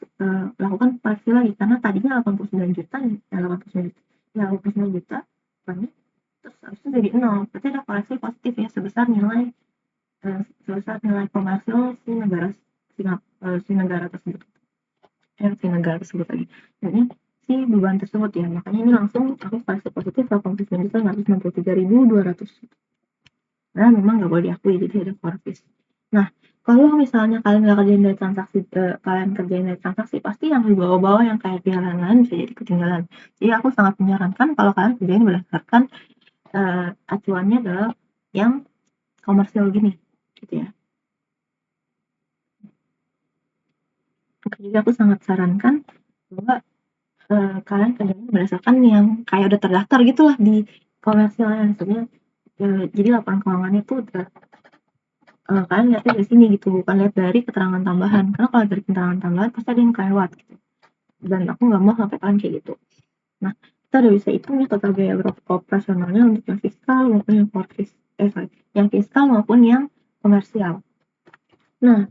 A: lakukan koreksi lagi karena tadinya 89 juta, 89 juta, terus harusnya jadi 0. Berarti ada koreksi positif ya sebesar nilai komersil si negara tersebut. Si negara tersebut lagi. Jadi si beban tersebut ya, makanya ini langsung aku koreksi positif 89.163.200. Nah, memang nggak boleh diakui, jadi ada koreksi. Nah, kalau misalnya kalian nggak kerjain dari transaksi, pasti yang di bawah-bawah yang kayak pihak lain bisa jadi ketinggalan. Jadi aku sangat menyarankan kalau kalian kerjain berdasarkan acuannya adalah yang komersil gini, gitu ya. Jadi aku sangat sarankan bahwa kalian kerjain berdasarkan yang kayak udah terdaftar gitulah di komersilnya, maksudnya jadi laporan keuangannya tuh udah kalian lihatnya dari sini gitu, bukan lihat dari keterangan tambahan. Karena kalau dari keterangan tambahan pasti ada yang kelewat gitu. dan aku nggak mau sampai kalian kayak gitu. Nah, kita udah bisa hitung ya total biaya operasionalnya untuk yang fiskal maupun yang fiskal maupun yang komersial. Nah,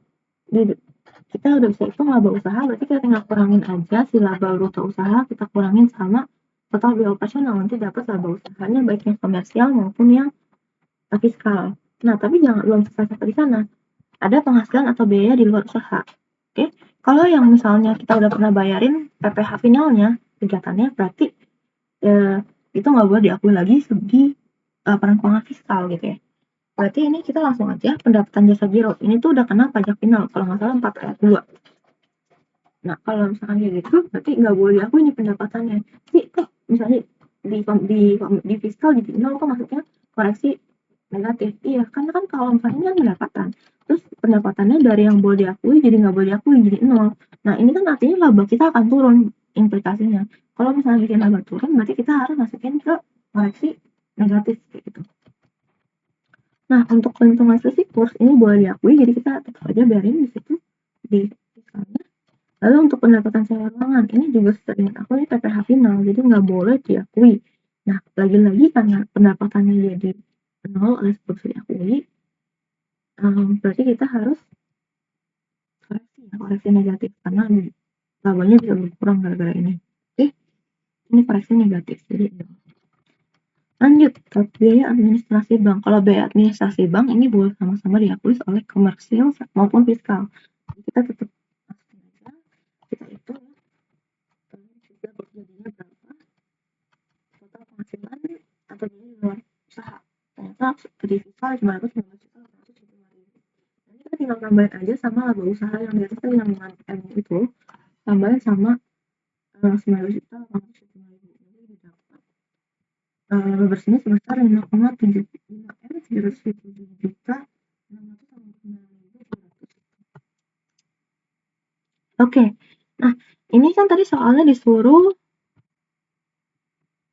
A: kita udah bisa hitung laba usaha, berarti kita tinggal kurangin aja si laba bruto usaha, kita kurangin sama total biaya operasional, nanti dapat laba usahanya baik yang komersial maupun yang fiskal. Nah, tapi belum selesai sampai di sana. Ada penghasilan atau biaya di luar usaha. Oke, kalau yang misalnya kita udah pernah bayarin PPh finalnya, kegiatannya, berarti itu nggak boleh diakui lagi di laporan keuangan fiskal gitu ya. Berarti ini kita langsung aja pendapatan jasa giro. Ini tuh udah kena pajak final, kalau nggak salah 4 ayat 2. Nah, kalau misalkan kayak gitu, berarti nggak boleh diakui nih pendapatannya. Jadi kok misalnya di fiskal jadi nol, kok maksudnya koreksi negatif? Iya, karena kan kalau misalnya ini kan pendapatan, terus pendapatannya dari yang boleh diakui jadi nggak boleh diakui, jadi nol. Nah, ini kan artinya laba kita akan turun implikasinya. Kalau misalnya bikin laba turun, berarti kita harus masukin ke koreksi negatif kayak gitu. Nah, untuk keuntungan selisih kurs ini boleh diakui, jadi kita tetap aja biarin di situ di fiskalnya. Lalu untuk pendapatan sewa ruangan, ini juga seingat aku ini PPh final, jadi nggak boleh diakui. Nah, lagi-lagi karena pendapatannya jadi nol oleh sebab bisa diakui, berarti kita harus koreksi negatif karena labanya bisa berkurang gara-gara ini. Oke, ini koreksi negatif. Jadi lanjut ke biaya administrasi bank. Kalau biaya administrasi bank ini boleh sama-sama diakui oleh komersial maupun fiskal. Jadi kita tetap masukin aja, kita hitung ya, jadinya berapa total penghasilan atau biaya di luar usaha. Ternyata di fiskal cuma 519 juta 875.000. Nanti kita tinggal tambahin aja sama laba usaha yang di atas kan yang 5M itu, tambahin sama 19 juta 875.000. Jadi didapat laba bersihnya sebesar 5,75M 377 juta 689.200. Oke, nah ini kan tadi soalnya disuruh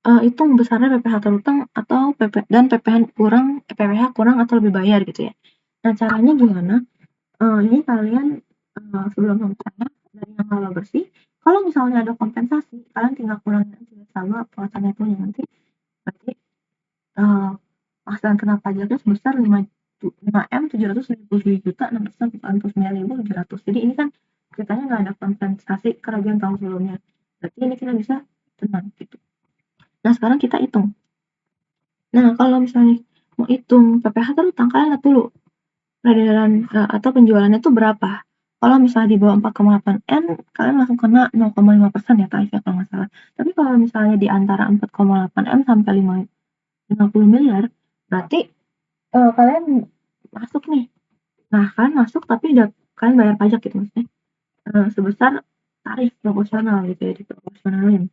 A: hitung besarnya PPh terutang atau PPh kurang atau lebih bayar gitu ya. Nah, caranya gimana? Ini kalian sebelum saya dari yang laba bersih, kalau misalnya ada kompensasi, kalian tinggal kurangin aja sama penghasilan nettonya nanti. Berarti penghasilan kena pajaknya sebesar 5M 777 juta 689.700. Jadi ini kan ceritanya nggak ada kompensasi kerugian tahun sebelumnya. Berarti ini kita bisa tenang gitu. Nah, sekarang kita hitung. Nah, kalau misalnya mau hitung PPh terutang, kalian lihat dulu peredaran atau penjualannya itu berapa. Kalau misalnya di bawah 4,8M, kalian langsung kena 0,5% ya tarifnya kalau nggak salah. Tapi kalau misalnya di antara 4,8M sampai 50 miliar, berarti kalian masuk nih. Nah, kalian masuk tapi kalian bayar pajak gitu maksudnya. Sebesar tarif proporsional gitu ya, diproporsionalin.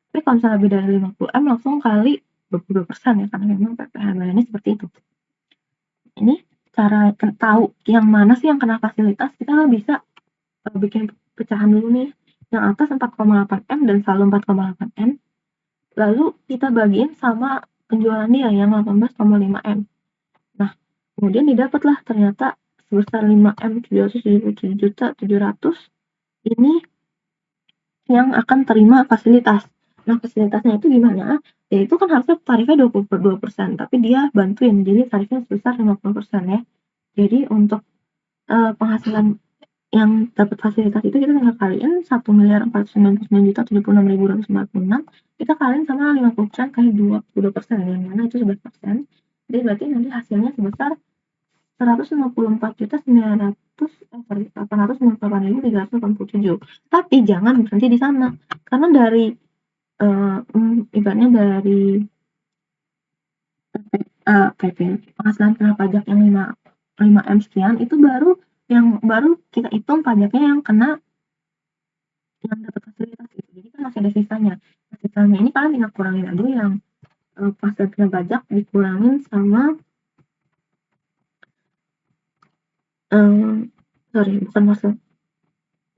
A: Tapi kalau misalnya lebih dari 50M langsung kali 22% ya, karena memang PPh bayarannya seperti itu. Ini cara tahu yang mana sih yang kena fasilitas, kita bisa bikin pecahan dulu nih. Yang atas 4,8M dan selalu 4,8M. Lalu kita bagiin sama penjualan dia yang 18,5M. Nah, kemudian didapatlah ternyata sebesar 5M 777 juta 700 ini yang akan terima fasilitas. Nah, fasilitasnya itu gimana? Ya itu kan harusnya tarifnya 22%, tapi dia bantuin, jadi tarifnya sebesar 50% ya. Jadi untuk penghasilan yang dapat fasilitas itu kita tinggal kaliin 1.499.076.246, kita kaliin sama 50% kali 22%, yang mana itu 11%. Jadi berarti nanti hasilnya sebesar 854.387. Tapi jangan berhenti di sana, karena dari ibaratnya dari penghasilan kena pajak yang 5M sekian itu baru kita hitung pajaknya yang kena yang dapat fasilitas gitu. Jadi kan masih ada sisanya. Nah, sisanya ini kalian tinggal kurangin aja yang penghasilan kena pajak dikurangin sama bukan masuk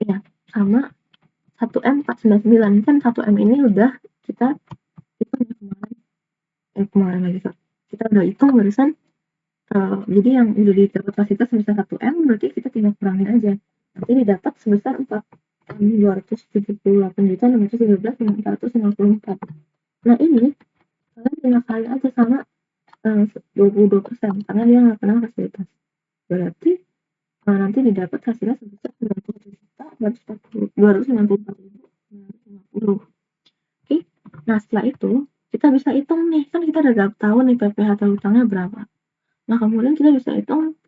A: ya, sama 1M 499 kan 1M ini udah kita hitung kemarin lagi kita udah hitung barusan. Jadi yang udah didapat fasilitas sebesar 1M berarti kita tinggal kurangin aja, nanti didapat sebesar 4 278.613.454. Nah ini kalian tinggal kali aja sama 22% karena dia nggak kena fasilitas. Berarti nanti didapat hasilnya sebesar 97.294.950. Oke. Nah setelah itu kita bisa hitung nih, kan kita udah tahu nih PPh terhutangnya berapa. Nah kemudian kita bisa hitung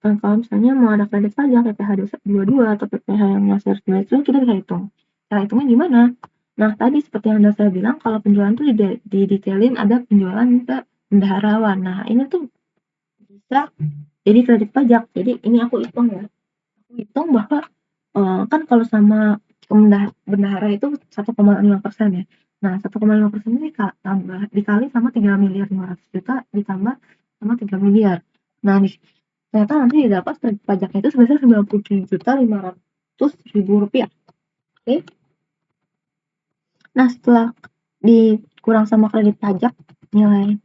A: kalau misalnya mau ada kredit pajak PPh 22 atau PPh yang masih harus dibayar itu kita bisa hitung. Cara hitungnya gimana? Nah tadi seperti yang udah saya bilang kalau penjualan tuh didetailin ada penjualan ke bendaharawan. Nah ini tuh bisa jadi kredit pajak. Jadi ini aku hitung ya. Aku hitung bahwa kan kalau sama bendahara itu 1,5% ya. Nah 1,5% ini tambah dikali sama 3.500.000.000 ditambah sama 3 miliar. Nah nih ternyata nanti didapat kredit pajaknya itu sebesar 97.500.000 rupiah. Oke. Nah setelah dikurang sama kredit pajak nilai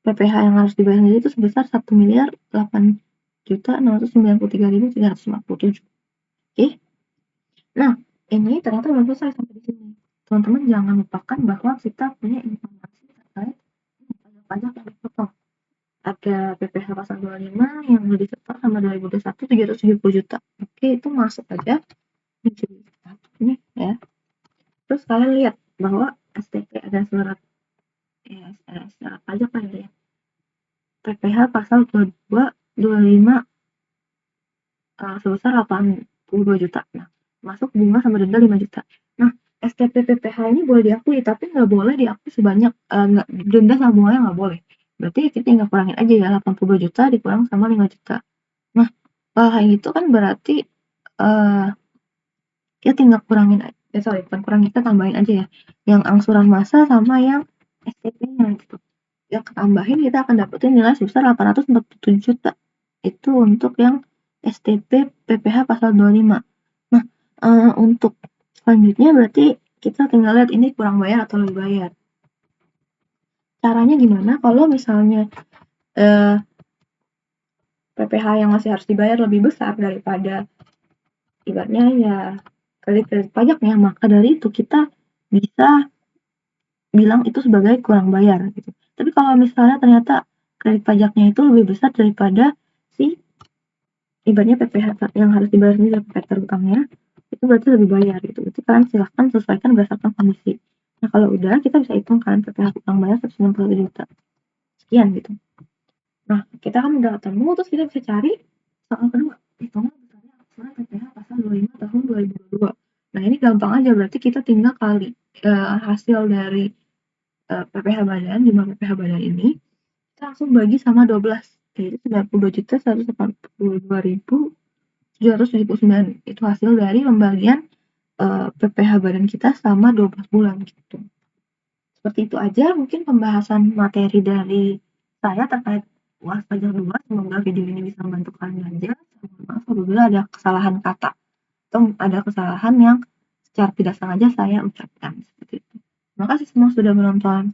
A: PPh yang harus dibayar sendiri itu sebesar 1.008.693.357. Oke. Nah ini ternyata belum selesai sampai di sini. Teman-teman jangan lupakan bahwa kita punya informasi terkait pajak yang dipotong. Ada PPh pasal 25 yang udah disetor sama 2021 370 juta. Oke, itu masuk aja ini ya. Terus kalian lihat bahwa STP ada surat surat pajak kan ya. PPh pasal 22 25 sebesar 82 juta. Nah, masuk bunga sama denda 5 juta. Nah, STP PPh ini boleh diakui, tapi nggak boleh diakui sebanyak nggak denda sama bunganya nggak boleh. Berarti kita tinggal kurangin aja ya 82 juta dikurang sama 5 juta. Nah, kalau kayak gitu kan berarti kita tinggal kurangin bukan kurangin, kita tambahin aja ya yang angsuran masa sama yang STP-nya gitu. Yang ketambahin kita akan dapetin nilai sebesar 847 juta. Itu untuk yang STP PPh pasal 25. Nah, untuk selanjutnya berarti kita tinggal lihat ini kurang bayar atau lebih bayar. Caranya gimana kalau misalnya PPh yang masih harus dibayar lebih besar daripada ibaratnya ya kredit pajaknya, maka dari itu kita bisa bilang itu sebagai kurang bayar gitu. Tapi kalau misalnya ternyata kredit pajaknya itu lebih besar daripada si ibaratnya PPh yang harus dibayar ini PPh terutangnya, itu berarti lebih bayar gitu. Berarti kalian silahkan sesuaikan berdasarkan kondisi. Nah kalau udah kita bisa hitung kan PPh utang bayar 160 juta sekian gitu. Nah kita kan udah ketemu, terus kita bisa cari soal kedua, hitungnya besarnya angsuran PPh pasal 25 tahun 2022. Nah ini gampang aja, berarti kita tinggal kali hasil dari PPh badan, jumlah PPh badan ini kita langsung bagi sama 12, yaitu 92.182.779. Itu hasil dari pembagian PPh badan kita selama 12 bulan gitu. Seperti itu aja mungkin pembahasan materi dari saya terkait UAS pajak 2. Semoga video ini bisa membantu kalian belajar. Maaf apabila ada kesalahan kata atau ada kesalahan yang secara tidak sengaja saya ucapkan seperti itu. Terima kasih semua sudah menonton.